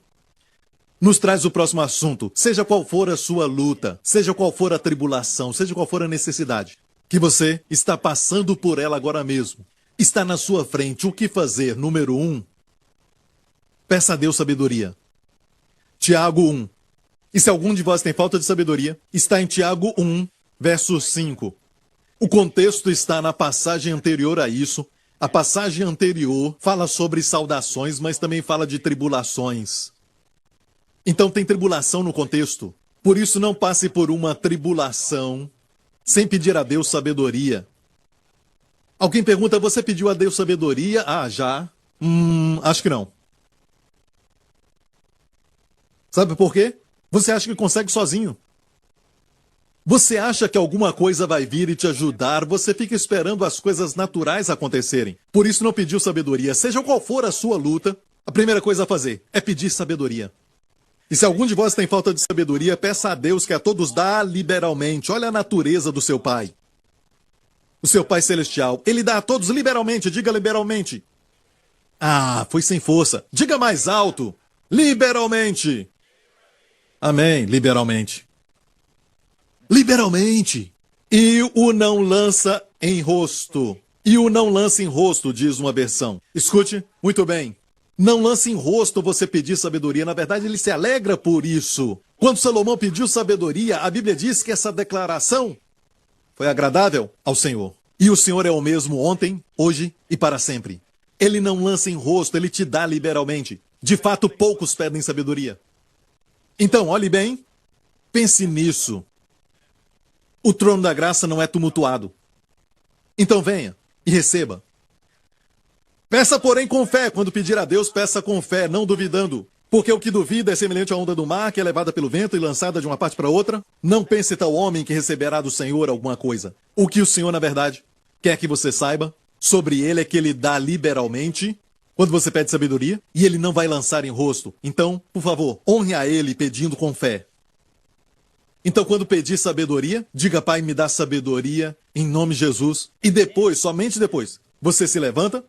Nos traz o próximo assunto. Seja qual for a sua luta, seja qual for a tribulação, seja qual for a necessidade, que você está passando por ela agora mesmo. Está na sua frente. O que fazer? Número 1. Peça a Deus sabedoria. Tiago 1. E se algum de vós tem falta de sabedoria, está em Tiago 1, verso 5. O contexto está na passagem anterior a isso. A passagem anterior fala sobre saudações, mas também fala de tribulações. Então tem tribulação no contexto. Por isso não passe por uma tribulação sem pedir a Deus sabedoria. Alguém pergunta, você pediu a Deus sabedoria? Ah, já. Acho que não. Sabe por quê? Você acha que consegue sozinho. Você acha que alguma coisa vai vir e te ajudar, você fica esperando as coisas naturais acontecerem. Por isso não pediu sabedoria. Seja qual for a sua luta, a primeira coisa a fazer é pedir sabedoria. E se algum de vós tem falta de sabedoria, peça a Deus que a todos dá liberalmente. Olha a natureza do seu Pai. O seu Pai Celestial, Ele dá a todos liberalmente, diga liberalmente. Ah, foi sem força. Diga mais alto. Liberalmente. Amém, liberalmente. Liberalmente. E o não lança em rosto. E o não lança em rosto, diz uma versão. Escute, muito bem. Não lance em rosto você pedir sabedoria. Na verdade, ele se alegra por isso. Quando Salomão pediu sabedoria, a Bíblia diz que essa declaração foi agradável ao Senhor. E o Senhor é o mesmo ontem, hoje e para sempre. Ele não lança em rosto, ele te dá liberalmente. De fato, poucos pedem sabedoria. Então, olhe bem, pense nisso. O trono da graça não é tumultuado. Então venha e receba. Peça, porém, com fé. Quando pedir a Deus, peça com fé, não duvidando. Porque o que duvida é semelhante à onda do mar, que é levada pelo vento e lançada de uma parte para outra. Não pense tal homem que receberá do Senhor alguma coisa. O que o Senhor, na verdade, quer que você saiba sobre ele é que ele dá liberalmente quando você pede sabedoria, e ele não vai lançar em rosto. Então, por favor, honre a ele pedindo com fé. Então, quando pedir sabedoria, diga, Pai, me dá sabedoria em nome de Jesus. E depois, somente depois, você se levanta.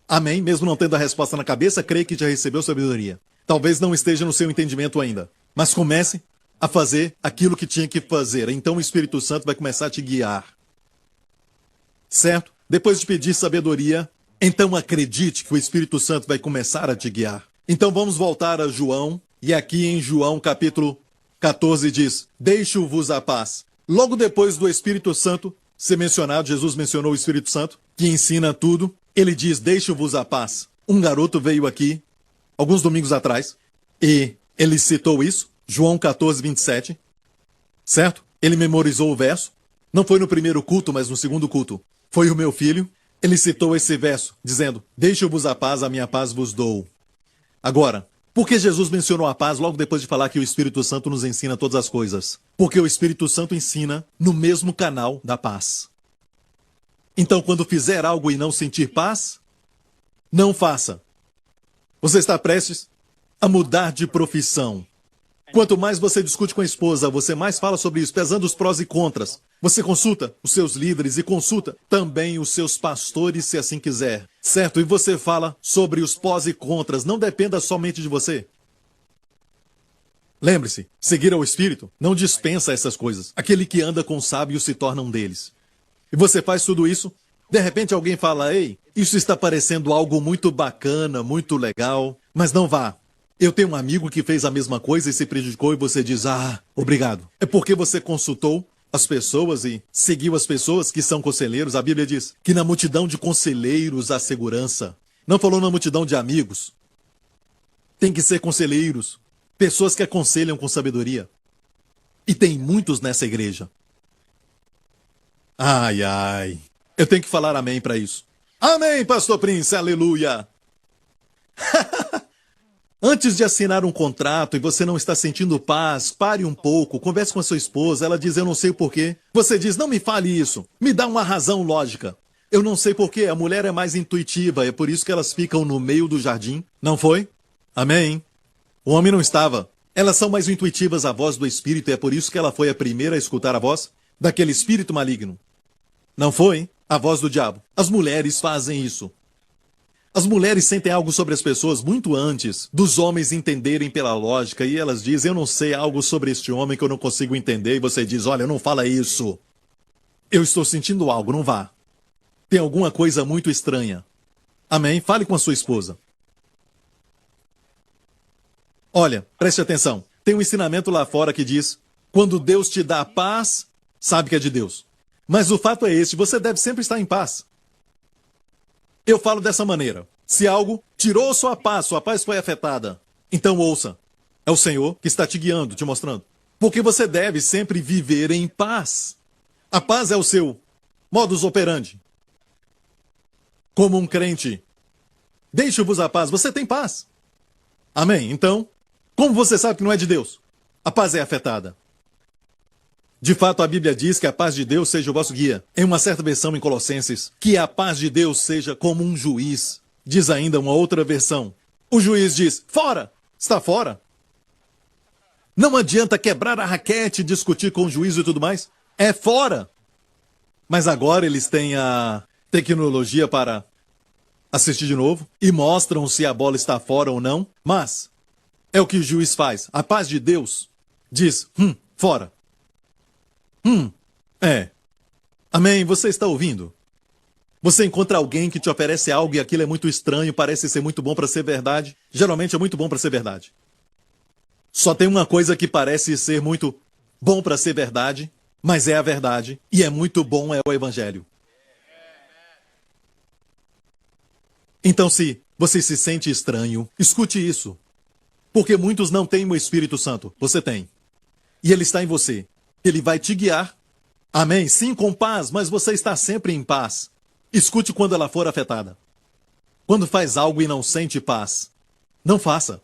Amém. Mesmo não tendo a resposta na cabeça, creia que já recebeu sabedoria. Talvez não esteja no seu entendimento ainda. Mas comece a fazer aquilo que tinha que fazer. Então o Espírito Santo vai começar a te guiar. Certo? Depois de pedir sabedoria, então acredite que o Espírito Santo vai começar a te guiar. Então vamos voltar a João. E aqui em João capítulo 14 diz, deixo-vos a paz. Logo depois do Espírito Santo ser mencionado, Jesus mencionou o Espírito Santo, que ensina tudo. Ele diz, deixo-vos a paz. Um garoto veio aqui, alguns domingos atrás, e ele citou isso, João 14, 27, certo? Ele memorizou o verso. Não foi no primeiro culto, mas no segundo culto. Foi o meu filho. Ele citou esse verso, dizendo, deixo-vos a minha paz vos dou. Agora, Por que Jesus mencionou a paz logo depois de falar que o Espírito Santo nos ensina todas as coisas? Porque o Espírito Santo ensina no mesmo canal da paz. Então, quando fizer algo e não sentir paz, não faça. Você está prestes a mudar de profissão. Quanto mais você discute com a esposa, você mais fala sobre isso, pesando os prós e contras. Você consulta os seus líderes e consulta também os seus pastores, se assim quiser. Certo? E você fala sobre os pós e contras. Não dependa somente de você. Lembre-se, seguir ao Espírito não dispensa essas coisas. Aquele que anda com o sábio se torna um deles. E você faz tudo isso, de repente alguém fala, ei, isso está parecendo algo muito bacana, muito legal, mas não vá. Eu tenho um amigo que fez a mesma coisa e se prejudicou e você diz, obrigado. É porque você consultou as pessoas e seguiu as pessoas que são conselheiros. A Bíblia diz que na multidão de conselheiros há segurança. Não falou na multidão de amigos. Tem que ser conselheiros, pessoas que aconselham com sabedoria. E tem muitos nessa igreja. Ai, ai. Eu tenho que falar amém para isso. Amém, Pastor Prince, aleluia. Antes de assinar um contrato e você não está sentindo paz, pare um pouco, converse com a sua esposa, ela diz, eu não sei o porquê. Você diz, não me fale isso, me dá uma razão lógica. Eu não sei porquê, a mulher é mais intuitiva, é por isso que elas ficam no meio do jardim. Não foi? Amém. O homem não estava. Elas são mais intuitivas à voz do Espírito e é por isso que ela foi a primeira a escutar a voz daquele espírito maligno. Não foi a voz do diabo. As mulheres fazem isso. As mulheres sentem algo sobre as pessoas muito antes dos homens entenderem pela lógica e elas dizem, eu não sei algo sobre este homem que eu não consigo entender. E você diz, olha, não fala isso. Eu estou sentindo algo, não vá. Tem alguma coisa muito estranha. Amém? Fale com a sua esposa. Olha, preste atenção. Tem um ensinamento lá fora que diz, quando Deus te dá paz, sabe que é de Deus. Mas o fato é este, você deve sempre estar em paz. Eu falo dessa maneira. Se algo tirou sua paz foi afetada, então ouça. É o Senhor que está te guiando, te mostrando. Porque você deve sempre viver em paz. A paz é o seu modus operandi. Como um crente. Deixe-vos a paz, você tem paz. Amém? Então, como você sabe que não é de Deus? A paz é afetada. De fato, a Bíblia diz que a paz de Deus seja o vosso guia. Em uma certa versão em Colossenses, que a paz de Deus seja como um juiz. Diz ainda uma outra versão. O juiz diz, fora! Está fora. Não adianta quebrar a raquete, discutir com o juiz e tudo mais. É fora. Mas agora eles têm a tecnologia para assistir de novo e mostram se a bola está fora ou não. Mas é o que o juiz faz. A paz de Deus diz, fora. Amém, você está ouvindo? Você encontra alguém que te oferece algo e aquilo é muito estranho, parece ser muito bom para ser verdade. Geralmente é muito bom para ser verdade. Só tem uma coisa que parece ser muito bom para ser verdade, mas é a verdade, e é muito bom, é o Evangelho. Então, se você se sente estranho, escute isso. Porque muitos não têm o Espírito Santo. Você tem. E ele está em você. Ele vai te guiar. Amém? Sim, com paz, mas você está sempre em paz. Escute quando ela for afetada. Quando faz algo e não sente paz, não faça.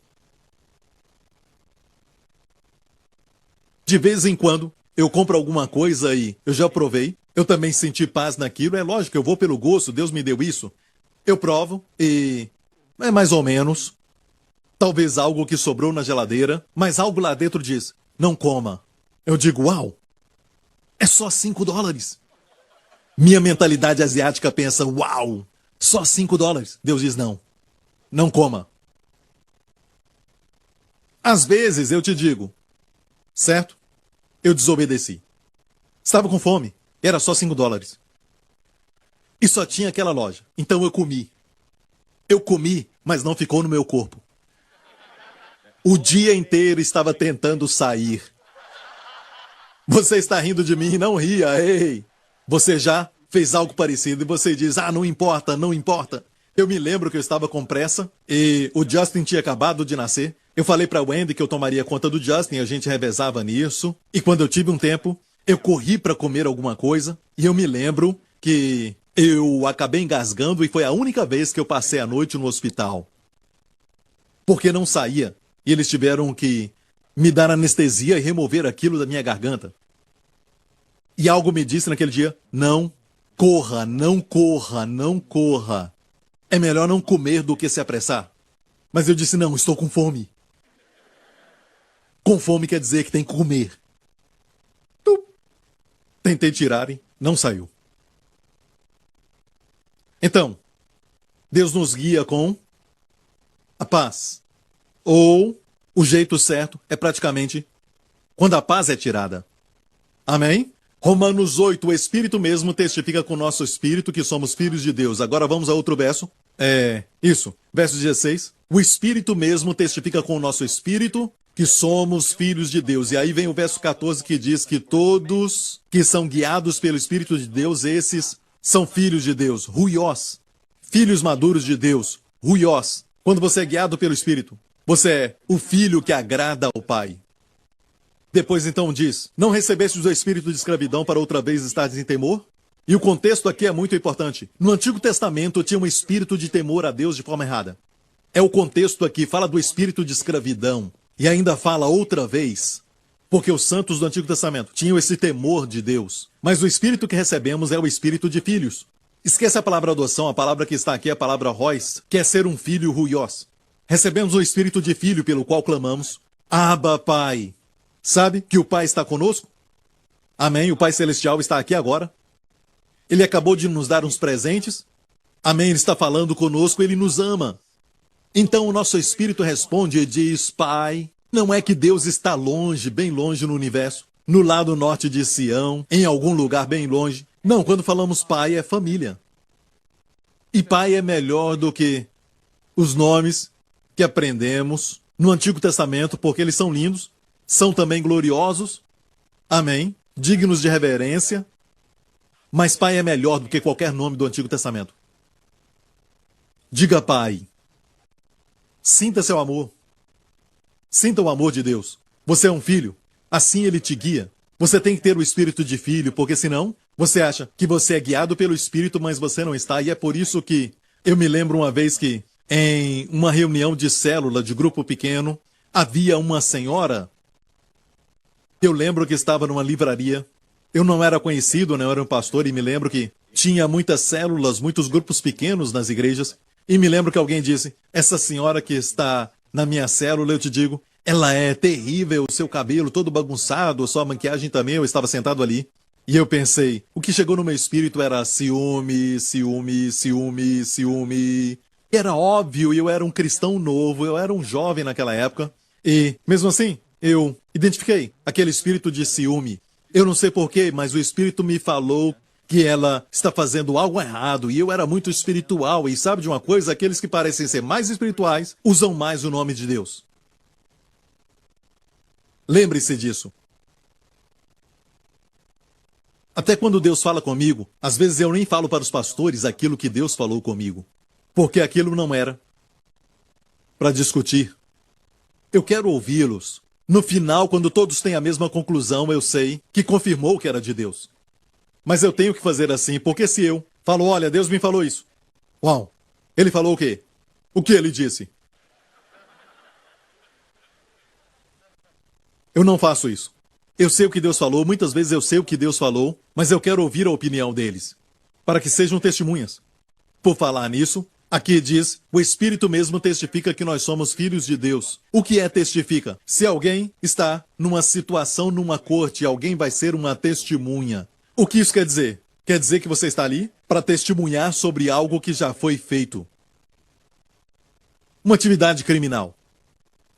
De vez em quando, eu compro alguma coisa e eu já provei. Eu também senti paz naquilo. É lógico, eu vou pelo gosto, Deus me deu isso. Eu provo e é mais ou menos. Talvez algo que sobrou na geladeira, mas algo lá dentro diz, não coma. Eu digo, uau, é só $5. Minha mentalidade asiática pensa, uau, só $5. Deus diz, não, não coma. Às vezes eu te digo, certo? Eu desobedeci. Estava com fome, era só $5. E só tinha aquela loja, então eu comi. Eu comi, mas não ficou no meu corpo. O dia inteiro estava tentando sair. Você está rindo de mim, não ria, ei. Você já fez algo parecido e você diz, não importa, não importa. Eu me lembro que eu estava com pressa e o Justin tinha acabado de nascer. Eu falei para Wendy que eu tomaria conta do Justin, a gente revezava nisso. E quando eu tive um tempo, eu corri para comer alguma coisa e eu me lembro que eu acabei engasgando e foi a única vez que eu passei a noite no hospital. Porque não saía. e eles tiveram que me dar anestesia e remover aquilo da minha garganta. E algo me disse naquele dia: não corra, não corra, não corra. É melhor não comer do que se apressar. Mas eu disse: não, estou com fome. Com fome quer dizer que tem que comer. Tentei tirar e não saiu. Então, Deus nos guia com a paz. Ou o jeito certo é praticamente quando a paz é tirada. Amém? Romanos 8, o Espírito mesmo testifica com o nosso espírito que somos filhos de Deus. Agora vamos a outro verso. Isso, verso 16. O Espírito mesmo testifica com o nosso espírito que somos filhos de Deus. E aí vem o verso 14 que diz que todos que são guiados pelo Espírito de Deus, esses são filhos de Deus. Ruiós. Filhos maduros de Deus. Ruiós. Quando você é guiado pelo Espírito, você é o filho que agrada ao Pai. Depois então diz: não recebestes o espírito de escravidão para outra vez estares em temor? E o contexto aqui é muito importante. No Antigo Testamento tinha um espírito de temor a Deus de forma errada. É o contexto aqui, fala do espírito de escravidão. E ainda fala outra vez, porque os santos do Antigo Testamento tinham esse temor de Deus. Mas o espírito que recebemos é o espírito de filhos. Esquece a palavra adoção, a palavra que está aqui é a palavra rois, que é ser um filho ruiós. Recebemos o espírito de filho pelo qual clamamos: Abba, Pai. Sabe que o Pai está conosco? Amém, o Pai Celestial está aqui agora. Ele acabou de nos dar uns presentes. Amém, Ele está falando conosco, Ele nos ama. Então o nosso espírito responde e diz: Pai. Não é que Deus está longe, bem longe no universo, no lado norte de Sião, em algum lugar bem longe. Não, quando falamos Pai é família. E Pai é melhor do que os nomes que aprendemos no Antigo Testamento, porque eles são lindos, são também gloriosos, amém, dignos de reverência, mas Pai é melhor do que qualquer nome do Antigo Testamento. Diga Pai. Sinta seu amor. Sinta o amor de Deus. Você é um filho, assim Ele te guia. Você tem que ter o espírito de filho, porque senão você acha que você é guiado pelo Espírito, mas você não está. E é por isso que eu me lembro uma vez que em uma reunião de célula, de grupo pequeno, havia uma senhora. Eu lembro que estava numa livraria. Eu não era conhecido, não era um pastor, e me lembro que tinha muitas células, muitos grupos pequenos nas igrejas. E me lembro que alguém disse: essa senhora que está na minha célula, eu te digo, ela é terrível, o seu cabelo todo bagunçado, a sua maquiagem também. Eu estava sentado ali. E eu pensei, o que chegou no meu espírito era ciúme, ciúme, ciúme, ciúme. E era óbvio, eu era um cristão novo, eu era um jovem naquela época. E, mesmo assim, eu identifiquei aquele espírito de ciúme. Eu não sei porquê, mas o espírito me falou que ela está fazendo algo errado. E eu era muito espiritual. E sabe de uma coisa? Aqueles que parecem ser mais espirituais usam mais o nome de Deus. Lembre-se disso. Até quando Deus fala comigo, às vezes eu nem falo para os pastores aquilo que Deus falou comigo. Porque aquilo não era para discutir. Eu quero ouvi-los. No final, quando todos têm a mesma conclusão, eu sei que confirmou que era de Deus. Mas eu tenho que fazer assim, porque se eu falo, olha, Deus me falou isso. Uau, Ele falou o quê? O que Ele disse? Eu não faço isso. Eu sei o que Deus falou, muitas vezes eu sei o que Deus falou, mas eu quero ouvir a opinião deles, para que sejam testemunhas. Por falar nisso, aqui diz, o Espírito mesmo testifica que nós somos filhos de Deus. O que é testifica? Se alguém está numa situação, numa corte, alguém vai ser uma testemunha. O que isso quer dizer? Quer dizer que você está ali para testemunhar sobre algo que já foi feito. Uma atividade criminal.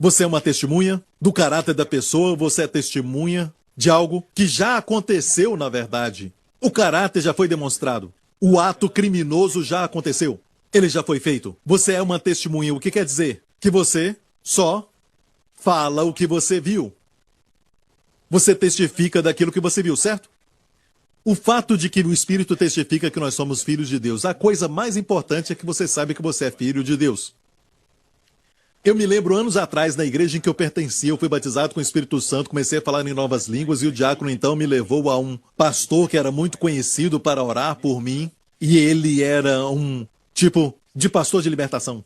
Você é uma testemunha do caráter da pessoa, você é testemunha de algo que já aconteceu, na verdade. O caráter já foi demonstrado. O ato criminoso já aconteceu. Ele já foi feito. Você é uma testemunha. O que quer dizer? Que você só fala o que você viu. Você testifica daquilo que você viu, certo? O fato de que o Espírito testifica que nós somos filhos de Deus. A coisa mais importante é que você sabe que você é filho de Deus. Eu me lembro anos atrás, na igreja em que eu pertencia, eu fui batizado com o Espírito Santo, comecei a falar em novas línguas e o diácono então me levou a um pastor que era muito conhecido para orar por mim. E ele era um tipo de pastor de libertação.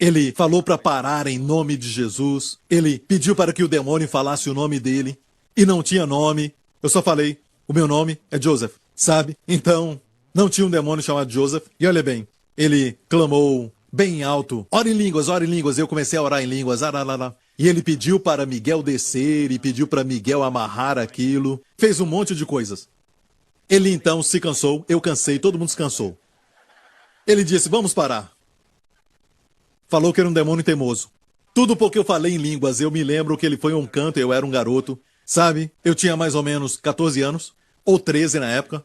Ele falou para parar em nome de Jesus. Ele pediu para que o demônio falasse o nome dele. E não tinha nome. Eu só falei, o meu nome é Joseph, sabe? Então, não tinha um demônio chamado Joseph. E olha bem, ele clamou bem alto, ora em línguas, ora em línguas. Eu comecei a orar em línguas, ararará. E ele pediu para Miguel descer e pediu para Miguel amarrar aquilo. Fez um monte de coisas. Ele então se cansou, eu cansei, todo mundo se cansou. Ele disse, vamos parar. Falou que era um demônio teimoso. Tudo porque eu falei em línguas. Eu me lembro que ele foi a um canto, eu era um garoto. Sabe, eu tinha mais ou menos 14 anos, ou 13 na época.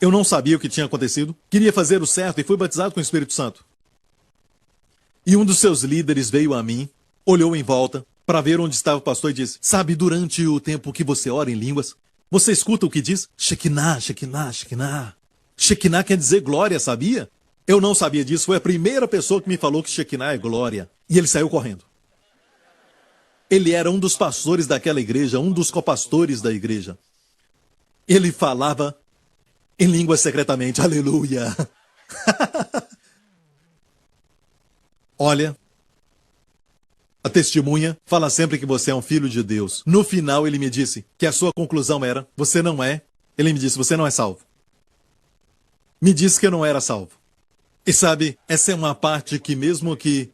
Eu não sabia o que tinha acontecido. Queria fazer o certo e fui batizado com o Espírito Santo. E um dos seus líderes veio a mim, olhou em volta, para ver onde estava o pastor e disse, sabe, durante o tempo que você ora em línguas, você escuta o que diz? Shekinah, Shekinah, Shekinah. Shekinah quer dizer glória, sabia? Eu não sabia disso, foi a primeira pessoa que me falou que Shekinah é glória. E ele saiu correndo. Ele era um dos pastores daquela igreja, um dos copastores da igreja. Ele falava em língua secretamente, aleluia. Olha, a testemunha fala sempre que você é um filho de Deus. No final ele me disse que a sua conclusão era, você não é. Ele me disse, você não é salvo. Me disse que eu não era salvo. E sabe, essa é uma parte que mesmo que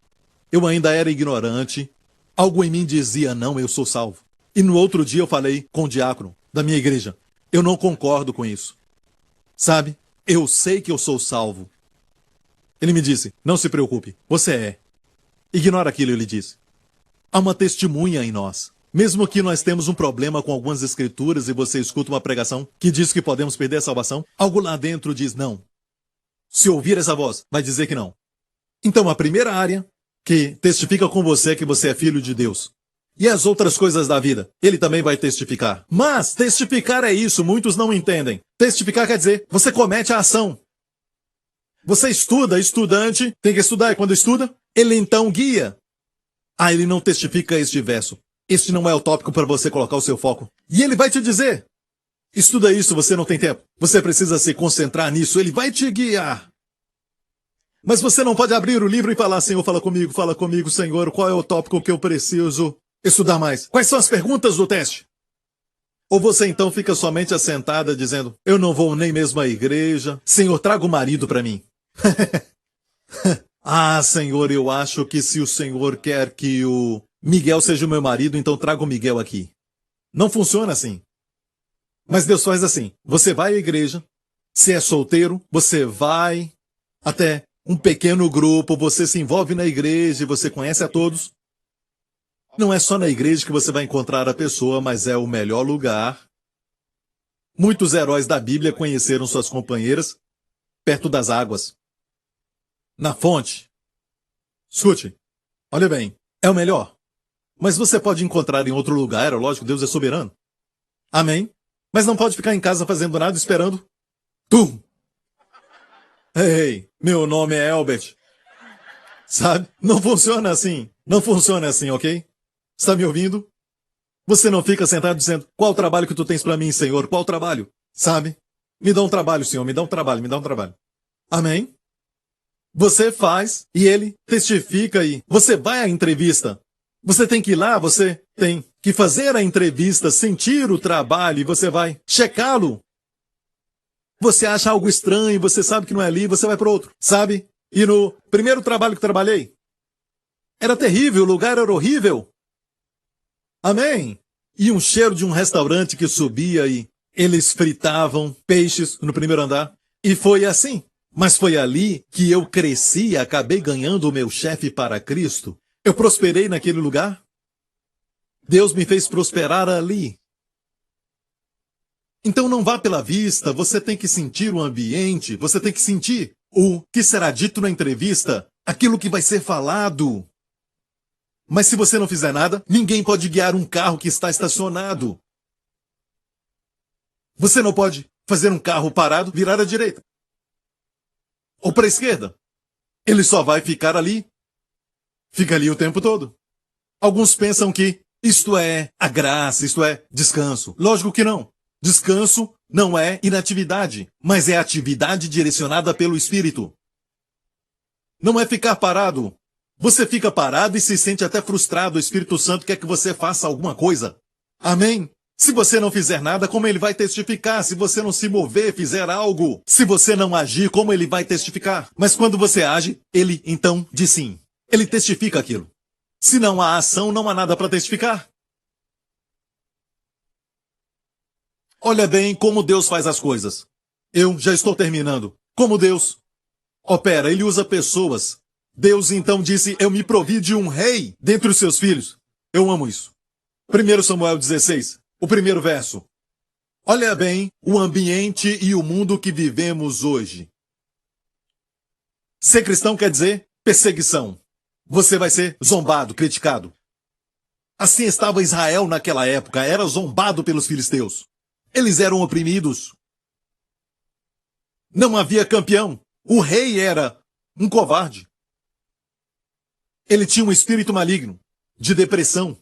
eu ainda era ignorante, algo em mim dizia, não, eu sou salvo. E no outro dia eu falei com o diácono da minha igreja, eu não concordo com isso. Sabe, eu sei que eu sou salvo. Ele me disse, não se preocupe, você é. Ignora aquilo, ele disse. Há uma testemunha em nós. Mesmo que nós temos um problema com algumas escrituras e você escuta uma pregação que diz que podemos perder a salvação, algo lá dentro diz não. Se ouvir essa voz, vai dizer que não. Então a primeira área que testifica com você que você é filho de Deus. E as outras coisas da vida, ele também vai testificar. Mas testificar é isso, muitos não entendem. Testificar quer dizer, você comete a ação. Você estuda, estudante, tem que estudar, e quando estuda, ele então guia. Ah, ele não testifica este verso. Este não é o tópico para você colocar o seu foco. E ele vai te dizer, estuda isso, você não tem tempo. Você precisa se concentrar nisso, ele vai te guiar. Mas você não pode abrir o livro e falar, Senhor, fala comigo, Senhor, qual é o tópico que eu preciso estudar mais? Quais são as perguntas do teste? Ou você então fica somente assentada dizendo, eu não vou nem mesmo à igreja, Senhor, traga o marido para mim. Ah, Senhor, eu acho que se o Senhor quer que o Miguel seja o meu marido, então traga o Miguel aqui. Não funciona assim. Mas Deus faz assim, você vai à igreja, se é solteiro, você vai até um pequeno grupo, você se envolve na igreja e você conhece a todos. Não é só na igreja que você vai encontrar a pessoa, mas é o melhor lugar. Muitos heróis da Bíblia conheceram suas companheiras perto das águas. Na fonte. Escute, olha bem, é o melhor. Mas você pode encontrar em outro lugar, é lógico, Deus é soberano. Amém? Mas não pode ficar em casa fazendo nada esperando. Tu! Ei, meu nome é Albert. Sabe? Não funciona assim. Não funciona assim, ok? Está me ouvindo? Você não fica sentado dizendo, qual o trabalho que tu tens para mim, Senhor? Qual o trabalho? Sabe? Me dá um trabalho, Senhor, me dá um trabalho, me dá um trabalho. Amém? Você faz e ele testifica e você vai à entrevista. Você tem que ir lá, você tem que fazer a entrevista, sentir o trabalho e você vai checá-lo. Você acha algo estranho, você sabe que não é ali, você vai para outro, sabe? E no primeiro trabalho que trabalhei, era terrível, o lugar era horrível. Amém? E um cheiro de um restaurante que subia e eles fritavam peixes no primeiro andar. E foi assim. Mas foi ali que eu cresci e acabei ganhando o meu chefe para Cristo. Eu prosperei naquele lugar. Deus me fez prosperar ali. Então não vá pela vista, você tem que sentir o ambiente, você tem que sentir o que será dito na entrevista, aquilo que vai ser falado. Mas se você não fizer nada, ninguém pode guiar um carro que está estacionado. Você não pode fazer um carro parado virar à direita. Ou para a esquerda. Ele só vai ficar ali. Fica ali o tempo todo. Alguns pensam que isto é a graça, isto é descanso. Lógico que não. Descanso não é inatividade, mas é atividade direcionada pelo Espírito. Não é ficar parado. Você fica parado e se sente até frustrado. O Espírito Santo quer que você faça alguma coisa. Amém? Se você não fizer nada, como ele vai testificar? Se você não se mover, fizer algo. Se você não agir, como ele vai testificar? Mas quando você age, ele então diz sim. Ele testifica aquilo. Se não há ação, não há nada para testificar. Olha bem como Deus faz as coisas. Eu já estou terminando. Como Deus opera, ele usa pessoas. Deus então disse, eu me provi de um rei dentre os seus filhos. Eu amo isso. 1 Samuel 16, o primeiro verso. Olha bem o ambiente e o mundo que vivemos hoje. Ser cristão quer dizer perseguição. Você vai ser zombado, criticado. Assim estava Israel naquela época, era zombado pelos filisteus. Eles eram oprimidos. Não havia campeão. O rei era um covarde. Ele tinha um espírito maligno, de depressão.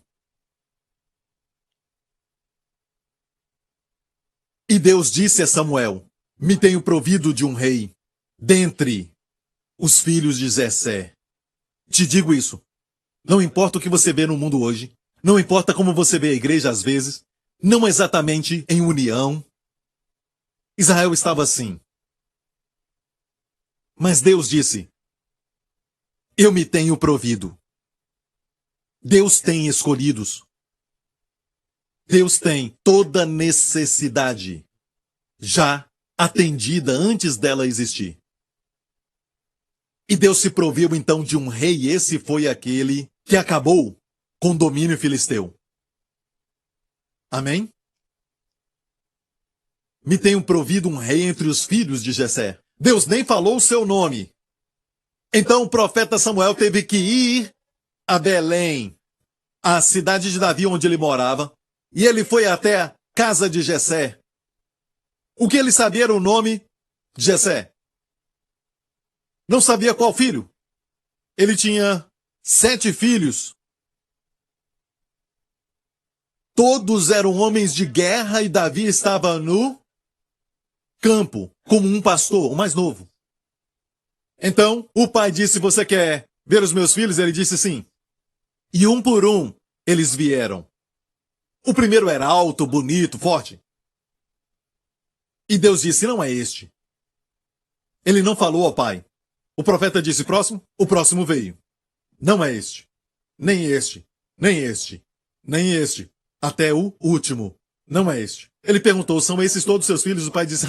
E Deus disse a Samuel, me tenho provido de um rei, dentre os filhos de Jessé. Te digo isso. Não importa o que você vê no mundo hoje, não importa como você vê a igreja às vezes, não exatamente em união. Israel estava assim. Mas Deus disse, eu me tenho provido. Deus tem escolhidos. Deus tem toda necessidade já atendida antes dela existir. E Deus se proveu então de um rei, e esse foi aquele que acabou com o domínio filisteu. Amém? Me tenho provido um rei entre os filhos de Jessé. Deus nem falou o seu nome. Então o profeta Samuel teve que ir a Belém, a cidade de Davi onde ele morava, e ele foi até a casa de Jessé. O que ele sabia era o nome Jessé. Não sabia qual filho. Ele tinha 7 filhos. Todos eram homens de guerra e Davi estava no campo, como um pastor, o mais novo. Então, o pai disse, você quer ver os meus filhos? Ele disse sim. E um por um, eles vieram. O primeiro era alto, bonito, forte. E Deus disse, não é este. Ele não falou ao pai. O profeta disse, próximo? O próximo veio. Não é este. Nem este. Nem este. Nem este. Até o último. Não é este. Ele perguntou, são esses todos seus filhos? O pai disse,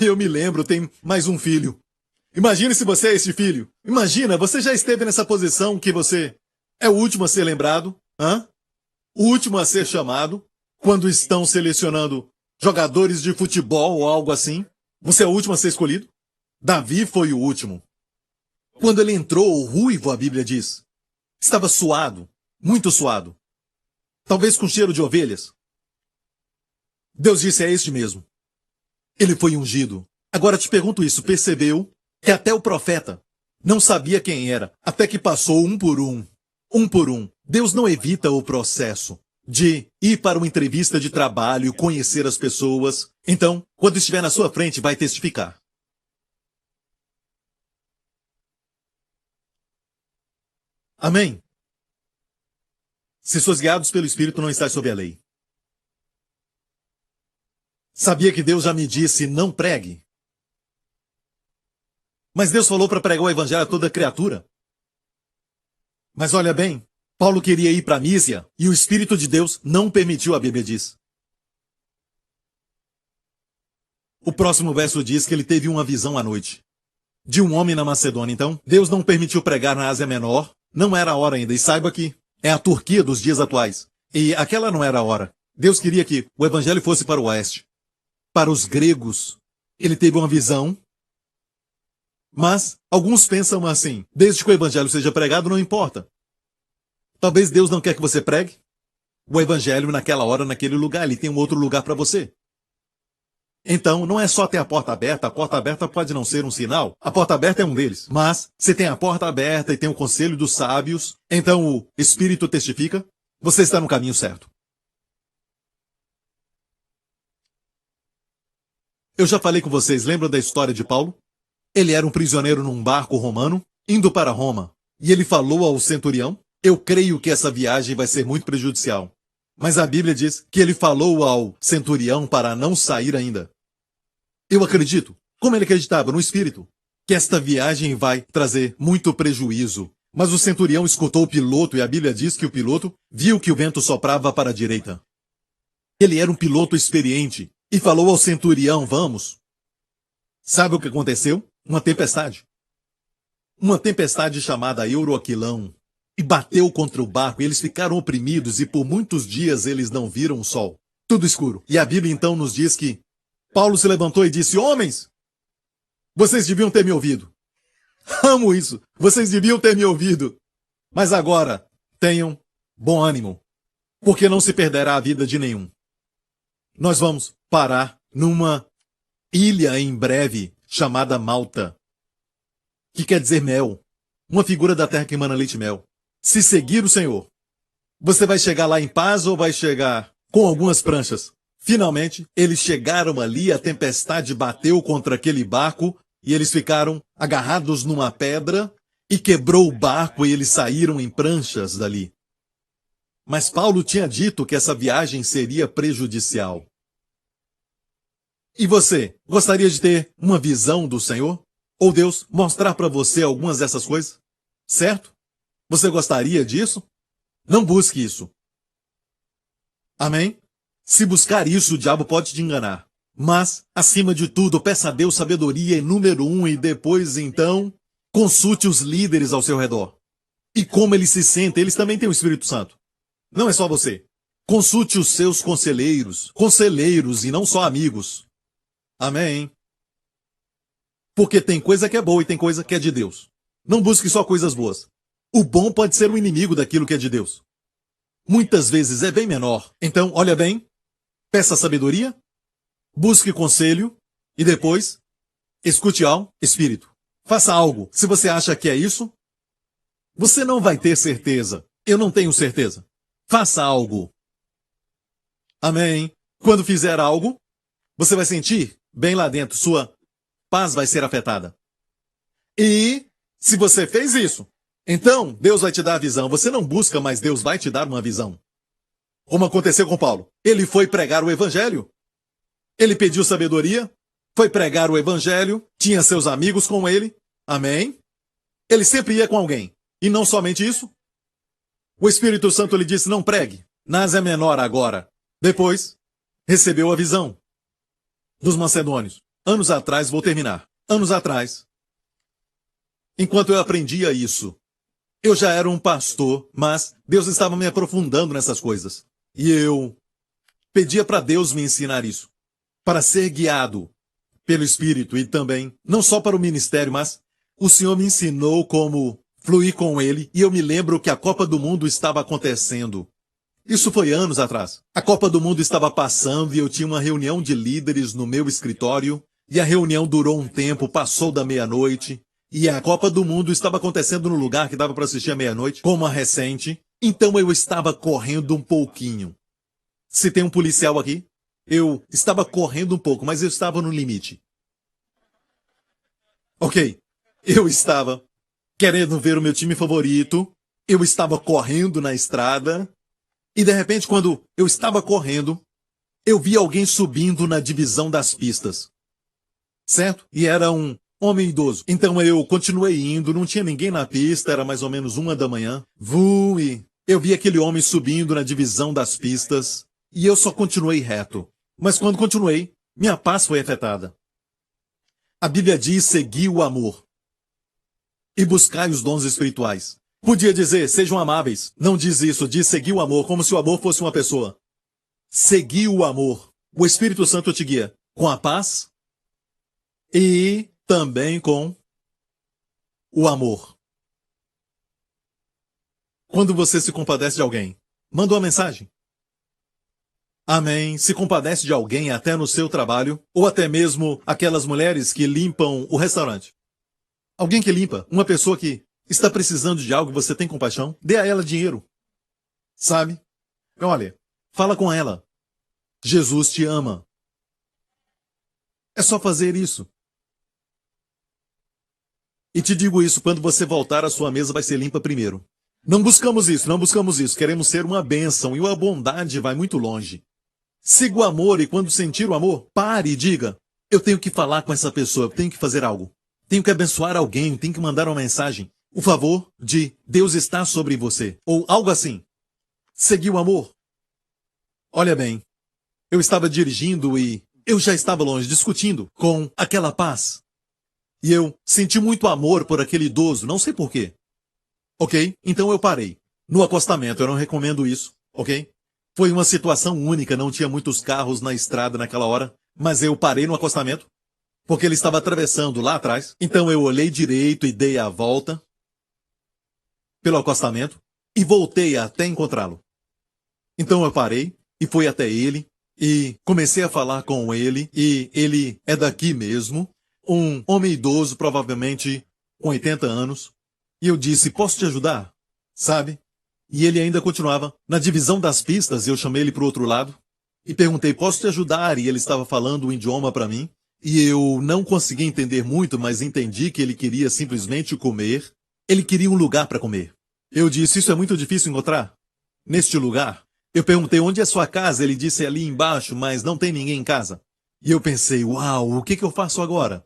eu me lembro, tem mais um filho. Imagine se você é esse filho. Imagina, você já esteve nessa posição que você é o último a ser lembrado, o último a ser chamado, quando estão selecionando jogadores de futebol ou algo assim. Você é o último a ser escolhido? Davi foi o último. Quando ele entrou, o ruivo, a Bíblia diz, estava suado, muito suado. Talvez com cheiro de ovelhas. Deus disse, é este mesmo. Ele foi ungido. Agora te pergunto isso, percebeu que até o profeta não sabia quem era, até que passou um por um. Um por um. Deus não evita o processo de ir para uma entrevista de trabalho, conhecer as pessoas. Então, quando estiver na sua frente, vai testificar. Amém? Se sois guiados pelo Espírito, não estáis sob a lei. Sabia que Deus já me disse, não pregue? Mas Deus falou para pregar o evangelho a toda criatura. Mas olha bem, Paulo queria ir para Mísia e o Espírito de Deus não permitiu, a Bíblia diz. O próximo verso diz que ele teve uma visão à noite de um homem na Macedônia. Então, Deus não permitiu pregar na Ásia Menor, não era a hora ainda. E saiba que é a Turquia dos dias atuais. E aquela não era a hora. Deus queria que o evangelho fosse para o oeste, para os gregos. Ele teve uma visão. Mas alguns pensam assim, desde que o evangelho seja pregado, não importa. Talvez Deus não quer que você pregue o evangelho naquela hora, naquele lugar. Ele tem um outro lugar para você. Então, não é só ter a porta aberta pode não ser um sinal. A porta aberta é um deles. Mas, se tem a porta aberta e tem o conselho dos sábios, então o Espírito testifica, você está no caminho certo. Eu já falei com vocês, lembram da história de Paulo? Ele era um prisioneiro num barco romano, indo para Roma. E ele falou ao centurião: eu creio que essa viagem vai ser muito prejudicial. Mas a Bíblia diz que ele falou ao centurião para não sair ainda. Eu acredito, como ele acreditava no Espírito, que esta viagem vai trazer muito prejuízo. Mas o centurião escutou o piloto e a Bíblia diz que o piloto viu que o vento soprava para a direita. Ele era um piloto experiente e falou ao centurião: vamos. Sabe o que aconteceu? Uma tempestade. Uma tempestade chamada Euroquilão. E bateu contra o barco, e eles ficaram oprimidos, e por muitos dias eles não viram o sol. Tudo escuro. E a Bíblia então nos diz que Paulo se levantou e disse: homens, vocês deviam ter me ouvido. Amo isso. Vocês deviam ter me ouvido. Mas agora, tenham bom ânimo, porque não se perderá a vida de nenhum. Nós vamos parar numa ilha em breve, chamada Malta, que quer dizer mel. Uma figura da terra que emana leite e mel. Se seguir o Senhor, você vai chegar lá em paz ou vai chegar com algumas pranchas? Finalmente, eles chegaram ali, a tempestade bateu contra aquele barco e eles ficaram agarrados numa pedra e quebrou o barco e eles saíram em pranchas dali. Mas Paulo tinha dito que essa viagem seria prejudicial. E você, gostaria de ter uma visão do Senhor? Ou Deus mostrar para você algumas dessas coisas? Certo? Você gostaria disso? Não busque isso. Amém? Se buscar isso, o diabo pode te enganar. Mas, acima de tudo, peça a Deus sabedoria em número 1 e depois, então, consulte os líderes ao seu redor. E como eles se sentem, eles também têm o Espírito Santo. Não é só você. Consulte os seus conselheiros e não só amigos. Amém? Porque tem coisa que é boa e tem coisa que é de Deus. Não busque só coisas boas. O bom pode ser o inimigo daquilo que é de Deus. Muitas vezes é bem menor. Então, olha bem, peça sabedoria, busque conselho e depois escute ao Espírito. Faça algo. Se você acha que é isso, você não vai ter certeza. Eu não tenho certeza. Faça algo. Amém? Quando fizer algo, você vai sentir bem lá dentro, sua paz vai ser afetada. E se você fez isso, então Deus vai te dar a visão. Você não busca, mas Deus vai te dar uma visão. Como aconteceu com Paulo. Ele foi pregar o evangelho. Ele pediu sabedoria, foi pregar o evangelho, tinha seus amigos com ele. Amém? Ele sempre ia com alguém. E não somente isso. O Espírito Santo lhe disse: não pregue. Na Ásia Menor agora. Depois, recebeu a visão dos macedônios. Anos atrás, vou terminar. Anos atrás, enquanto eu aprendia isso, eu já era um pastor, mas Deus estava me aprofundando nessas coisas. E eu pedia para Deus me ensinar isso. Para ser guiado pelo Espírito e também, não só para o ministério, mas o Senhor me ensinou como fluir com Ele. E eu me lembro que a Copa do Mundo estava acontecendo. Isso foi anos atrás. A Copa do Mundo estava passando e eu tinha uma reunião de líderes no meu escritório. E a reunião durou um tempo, passou da meia-noite. E a Copa do Mundo estava acontecendo no lugar que dava para assistir à meia-noite, como a recente. Então eu estava correndo um pouquinho. Se tem um policial aqui, eu estava correndo um pouco, mas eu estava no limite. Ok, eu estava querendo ver o meu time favorito, eu estava correndo na estrada, e de repente, quando eu estava correndo, eu vi alguém subindo na divisão das pistas. Certo? E era um homem idoso. Então eu continuei indo, não tinha ninguém na pista, era mais ou menos 1 da manhã. E eu vi aquele homem subindo na divisão das pistas, e eu só continuei reto. Mas quando continuei, minha paz foi afetada. A Bíblia diz: segui o amor e buscai os dons espirituais. Podia dizer: sejam amáveis. Não diz isso, diz segui o amor, como se o amor fosse uma pessoa. Segui o amor. O Espírito Santo te guia com a paz e também com o amor. Quando você se compadece de alguém, manda uma mensagem. Amém. Se compadece de alguém até no seu trabalho, ou até mesmo aquelas mulheres que limpam o restaurante. Alguém que limpa, uma pessoa que está precisando de algo e você tem compaixão, dê a ela dinheiro. Sabe? Olha, fala com ela. Jesus te ama. É só fazer isso. E te digo isso, quando você voltar, a sua mesa vai ser limpa primeiro. Não buscamos isso, não buscamos isso. Queremos ser uma bênção e a bondade vai muito longe. Siga o amor e quando sentir o amor, pare e diga: eu tenho que falar com essa pessoa, eu tenho que fazer algo. Tenho que abençoar alguém, tenho que mandar uma mensagem. O favor de Deus está sobre você. Ou algo assim. Seguir o amor. Olha bem, eu estava dirigindo e eu já estava longe, discutindo com aquela paz. E eu senti muito amor por aquele idoso, não sei porquê. Ok? Então eu parei. No acostamento, eu não recomendo isso, ok? Foi uma situação única, não tinha muitos carros na estrada naquela hora, mas eu parei no acostamento, porque ele estava atravessando lá atrás. Então eu olhei direito e dei a volta pelo acostamento e voltei até encontrá-lo. Então eu parei e fui até ele e comecei a falar com ele e ele é daqui mesmo, um homem idoso, provavelmente com 80 anos. E eu disse, posso te ajudar? Sabe? E ele ainda continuava. Na divisão das pistas, eu chamei ele para o outro lado e perguntei, posso te ajudar? E ele estava falando um idioma para mim. E eu não consegui entender muito, mas entendi que ele queria simplesmente comer. Ele queria um lugar para comer. Eu disse, isso é muito difícil encontrar. Neste lugar, eu perguntei, onde é sua casa? Ele disse, ali embaixo, mas não tem ninguém em casa. E eu pensei, uau, o que eu faço agora?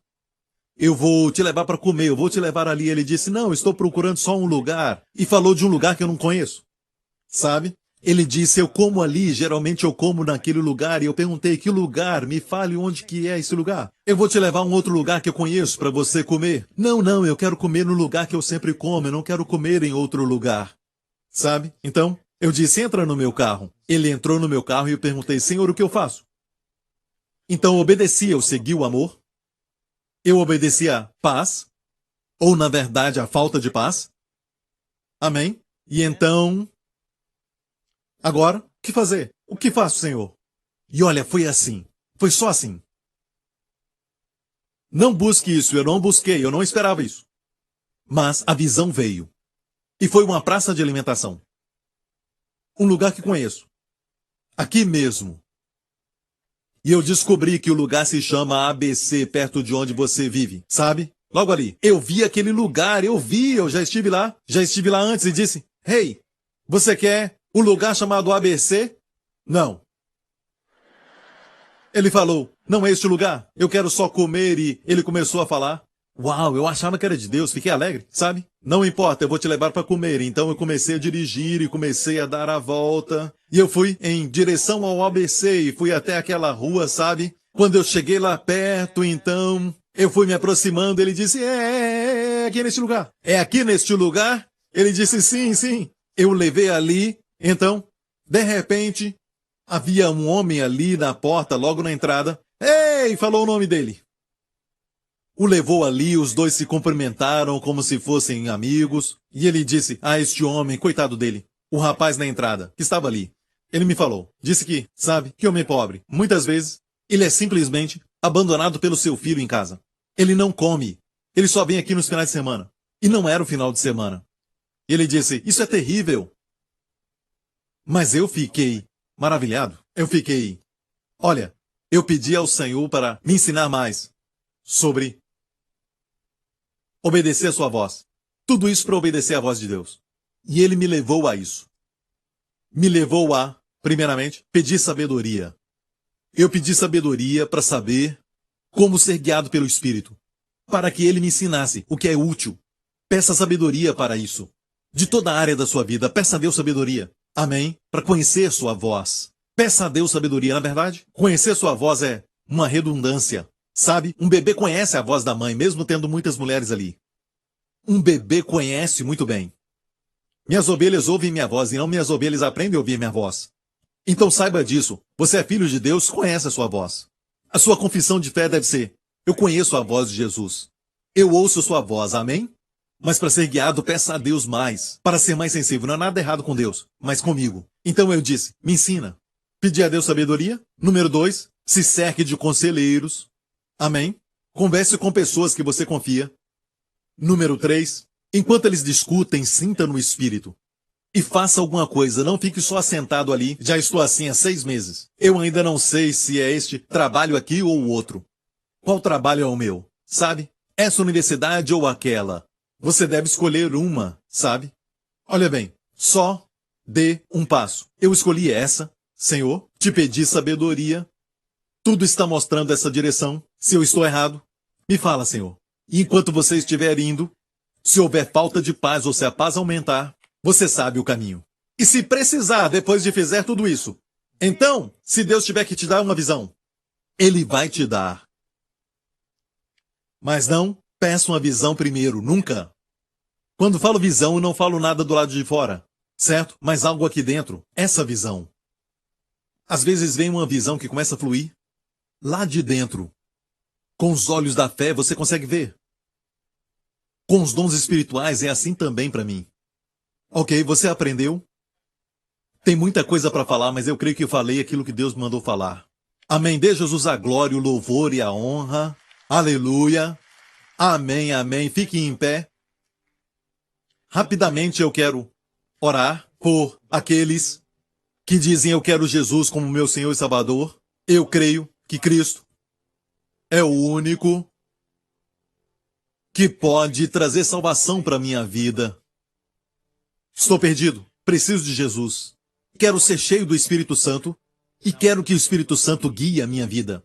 Eu vou te levar para comer, eu vou te levar ali. Ele disse, não, estou procurando só um lugar. E falou de um lugar que eu não conheço. Sabe? Ele disse, eu como ali, geralmente eu como naquele lugar. E eu perguntei, que lugar? Me fale onde que é esse lugar. Eu vou te levar a um outro lugar que eu conheço para você comer. Não, eu quero comer no lugar que eu sempre como, eu não quero comer em outro lugar. Sabe? Então, eu disse, entra no meu carro. Ele entrou no meu carro e eu perguntei, Senhor, o que eu faço? Então eu obedeci, eu segui o amor. Eu obedeci à paz, ou na verdade à falta de paz. Amém? E então, agora, o que fazer? O que faço, Senhor? E olha, foi assim. Foi só assim. Não busque isso, eu não busquei, eu não esperava isso. Mas a visão veio. E foi uma praça de alimentação. Um lugar que conheço. Aqui mesmo. E eu descobri que o lugar se chama ABC, perto de onde você vive, sabe? Logo ali. Eu vi aquele lugar, eu já estive lá. Já estive lá antes e disse, hey, você quer o lugar chamado ABC? Não. Ele falou, não é este lugar, eu quero só comer e ele começou a falar. Uau, eu achava que era de Deus, fiquei alegre, sabe? Não importa, eu vou te levar para comer. Então eu comecei a dirigir e comecei a dar a volta. E eu fui em direção ao ABC e fui até aquela rua, sabe? Quando eu cheguei lá perto, então, eu fui me aproximando. Ele disse, é aqui neste lugar. É aqui neste lugar? Ele disse, sim. Eu levei ali, então, de repente, havia um homem ali na porta, logo na entrada. Ei, falou o nome dele. O levou ali, os dois se cumprimentaram como se fossem amigos. E ele disse, este homem, coitado dele, o rapaz na entrada, que estava ali. Ele me falou, disse que, sabe, que homem pobre, muitas vezes, ele é simplesmente abandonado pelo seu filho em casa. Ele não come, ele só vem aqui nos finais de semana. E não era o final de semana. Ele disse, isso é terrível. Mas eu fiquei maravilhado. Olha, eu pedi ao Senhor para me ensinar mais sobre obedecer a sua voz. Tudo isso para obedecer a voz de Deus. E ele me levou a isso. Me levou a, primeiramente, pedir sabedoria. Eu pedi sabedoria para saber como ser guiado pelo Espírito. Para que ele me ensinasse o que é útil. Peça sabedoria para isso. De toda a área da sua vida, peça a Deus sabedoria. Amém? Para conhecer sua voz. Peça a Deus sabedoria, na verdade. Conhecer sua voz é uma redundância. Sabe, um bebê conhece a voz da mãe, mesmo tendo muitas mulheres ali. Um bebê conhece muito bem. Minhas ovelhas ouvem minha voz e não minhas ovelhas aprendem a ouvir minha voz. Então saiba disso. Você é filho de Deus, conhece a sua voz. A sua confissão de fé deve ser, eu conheço a voz de Jesus. Eu ouço sua voz, amém? Mas para ser guiado, peça a Deus mais. Para ser mais sensível, não há nada errado com Deus, mas comigo. Então eu disse, me ensina. Pedi a Deus sabedoria. Número 2, se cerque de conselheiros. Amém? Converse com pessoas que você confia. Número 3. Enquanto eles discutem, sinta no espírito. E faça alguma coisa, não fique só assentado ali. Já estou assim há 6 meses. Eu ainda não sei se é este trabalho aqui ou o outro. Qual trabalho é o meu? Sabe? essa universidade ou aquela. Você deve escolher uma, sabe? Olha bem, só dê um passo. Eu escolhi essa, Senhor, te pedi sabedoria. Tudo está mostrando essa direção. Se eu estou errado, me fala, Senhor. E enquanto você estiver indo, se houver falta de paz ou se a paz aumentar, você sabe o caminho. E se precisar, depois de fizer tudo isso, então, se Deus tiver que te dar uma visão, Ele vai te dar. Mas não peça uma visão primeiro, nunca. Quando falo visão, eu não falo nada do lado de fora, certo? Mas algo aqui dentro, essa visão. Às vezes vem uma visão que começa a fluir lá de dentro. Com os olhos da fé, você consegue ver. Com os dons espirituais é assim também para mim. Ok, você aprendeu? Tem muita coisa para falar, mas eu creio que eu falei aquilo que Deus me mandou falar. Amém. Dê Jesus a glória, o louvor e a honra. Aleluia. Amém, amém. Fique em pé. Rapidamente eu quero orar por aqueles que dizem eu quero Jesus como meu Senhor e Salvador. Eu creio que Cristo é o único que pode trazer salvação para a minha vida. Estou perdido. Preciso de Jesus. Quero ser cheio do Espírito Santo e quero que o Espírito Santo guie a minha vida.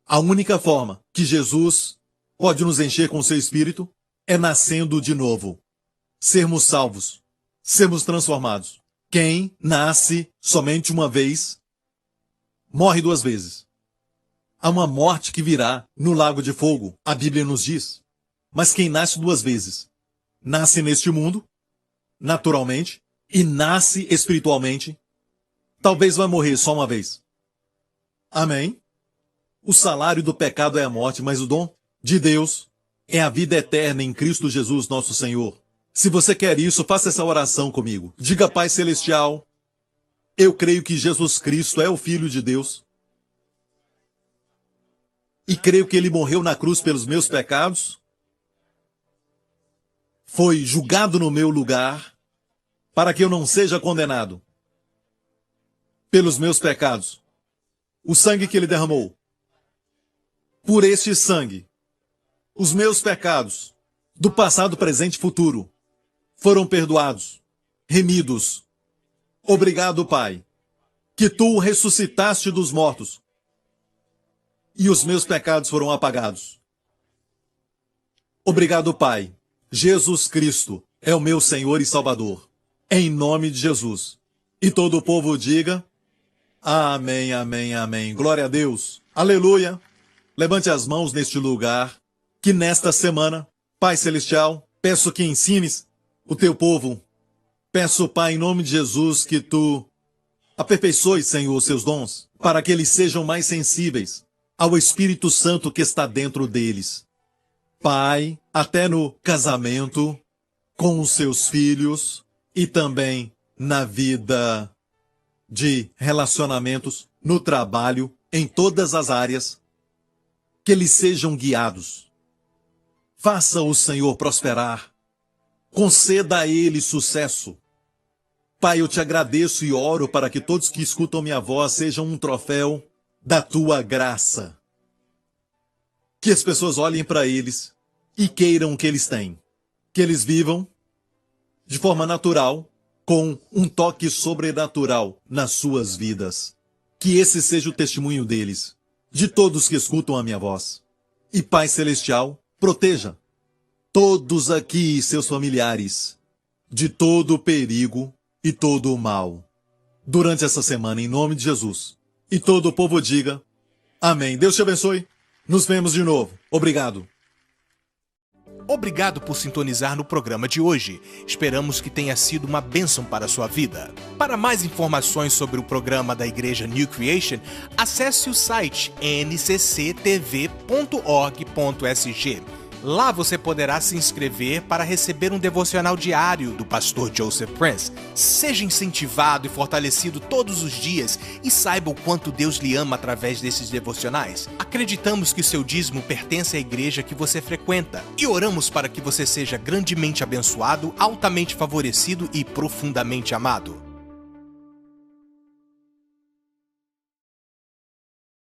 A única forma que Jesus pode nos encher com o seu Espírito é nascendo de novo. Sermos salvos. Sermos transformados. Quem nasce somente uma vez, morre duas vezes. Há uma morte que virá no lago de fogo, a Bíblia nos diz. Mas quem nasce duas vezes, nasce neste mundo, naturalmente, e nasce espiritualmente, talvez vai morrer só uma vez. Amém? O salário do pecado é a morte, mas o dom de Deus é a vida eterna em Cristo Jesus, nosso Senhor. Se você quer isso, faça essa oração comigo. Diga, Pai Celestial, eu creio que Jesus Cristo é o Filho de Deus. E creio que Ele morreu na cruz pelos meus pecados. Foi julgado no meu lugar para que eu não seja condenado pelos meus pecados. O sangue que Ele derramou. Por este sangue, os meus pecados do passado, presente e futuro foram perdoados, remidos. Obrigado, Pai, que Tu ressuscitaste dos mortos e os meus pecados foram apagados. Obrigado, Pai. Jesus Cristo é o meu Senhor e Salvador. Em nome de Jesus. E todo o povo diga, amém, amém, amém. Glória a Deus. Aleluia. Levante as mãos neste lugar, que nesta semana, Pai Celestial, peço que ensines o Teu povo. Peço, Pai, em nome de Jesus, que Tu aperfeiçoes, Senhor, os seus dons, para que eles sejam mais sensíveis ao Espírito Santo que está dentro deles. Pai, até no casamento, com os seus filhos e também na vida de relacionamentos, no trabalho, em todas as áreas, que eles sejam guiados. Faça o Senhor prosperar. Conceda a ele sucesso. Pai, eu te agradeço e oro para que todos que escutam minha voz sejam um troféu da tua graça. Que as pessoas olhem para eles e queiram o que eles têm. Que eles vivam de forma natural, com um toque sobrenatural nas suas vidas. Que esse seja o testemunho deles, de todos que escutam a minha voz. E Pai Celestial, proteja todos aqui e seus familiares de todo o perigo e todo o mal durante essa semana, em nome de Jesus. E todo o povo diga, amém. Deus te abençoe. Nos vemos de novo. Obrigado. Obrigado por sintonizar no programa de hoje. Esperamos que tenha sido uma bênção para a sua vida. Para mais informações sobre o programa da Igreja New Creation, acesse o site ncctv.org.sg. Lá você poderá se inscrever para receber um devocional diário do pastor Joseph Prince. Seja incentivado e fortalecido todos os dias e saiba o quanto Deus lhe ama através desses devocionais. Acreditamos que o seu dízimo pertence à igreja que você frequenta e oramos para que você seja grandemente abençoado, altamente favorecido e profundamente amado.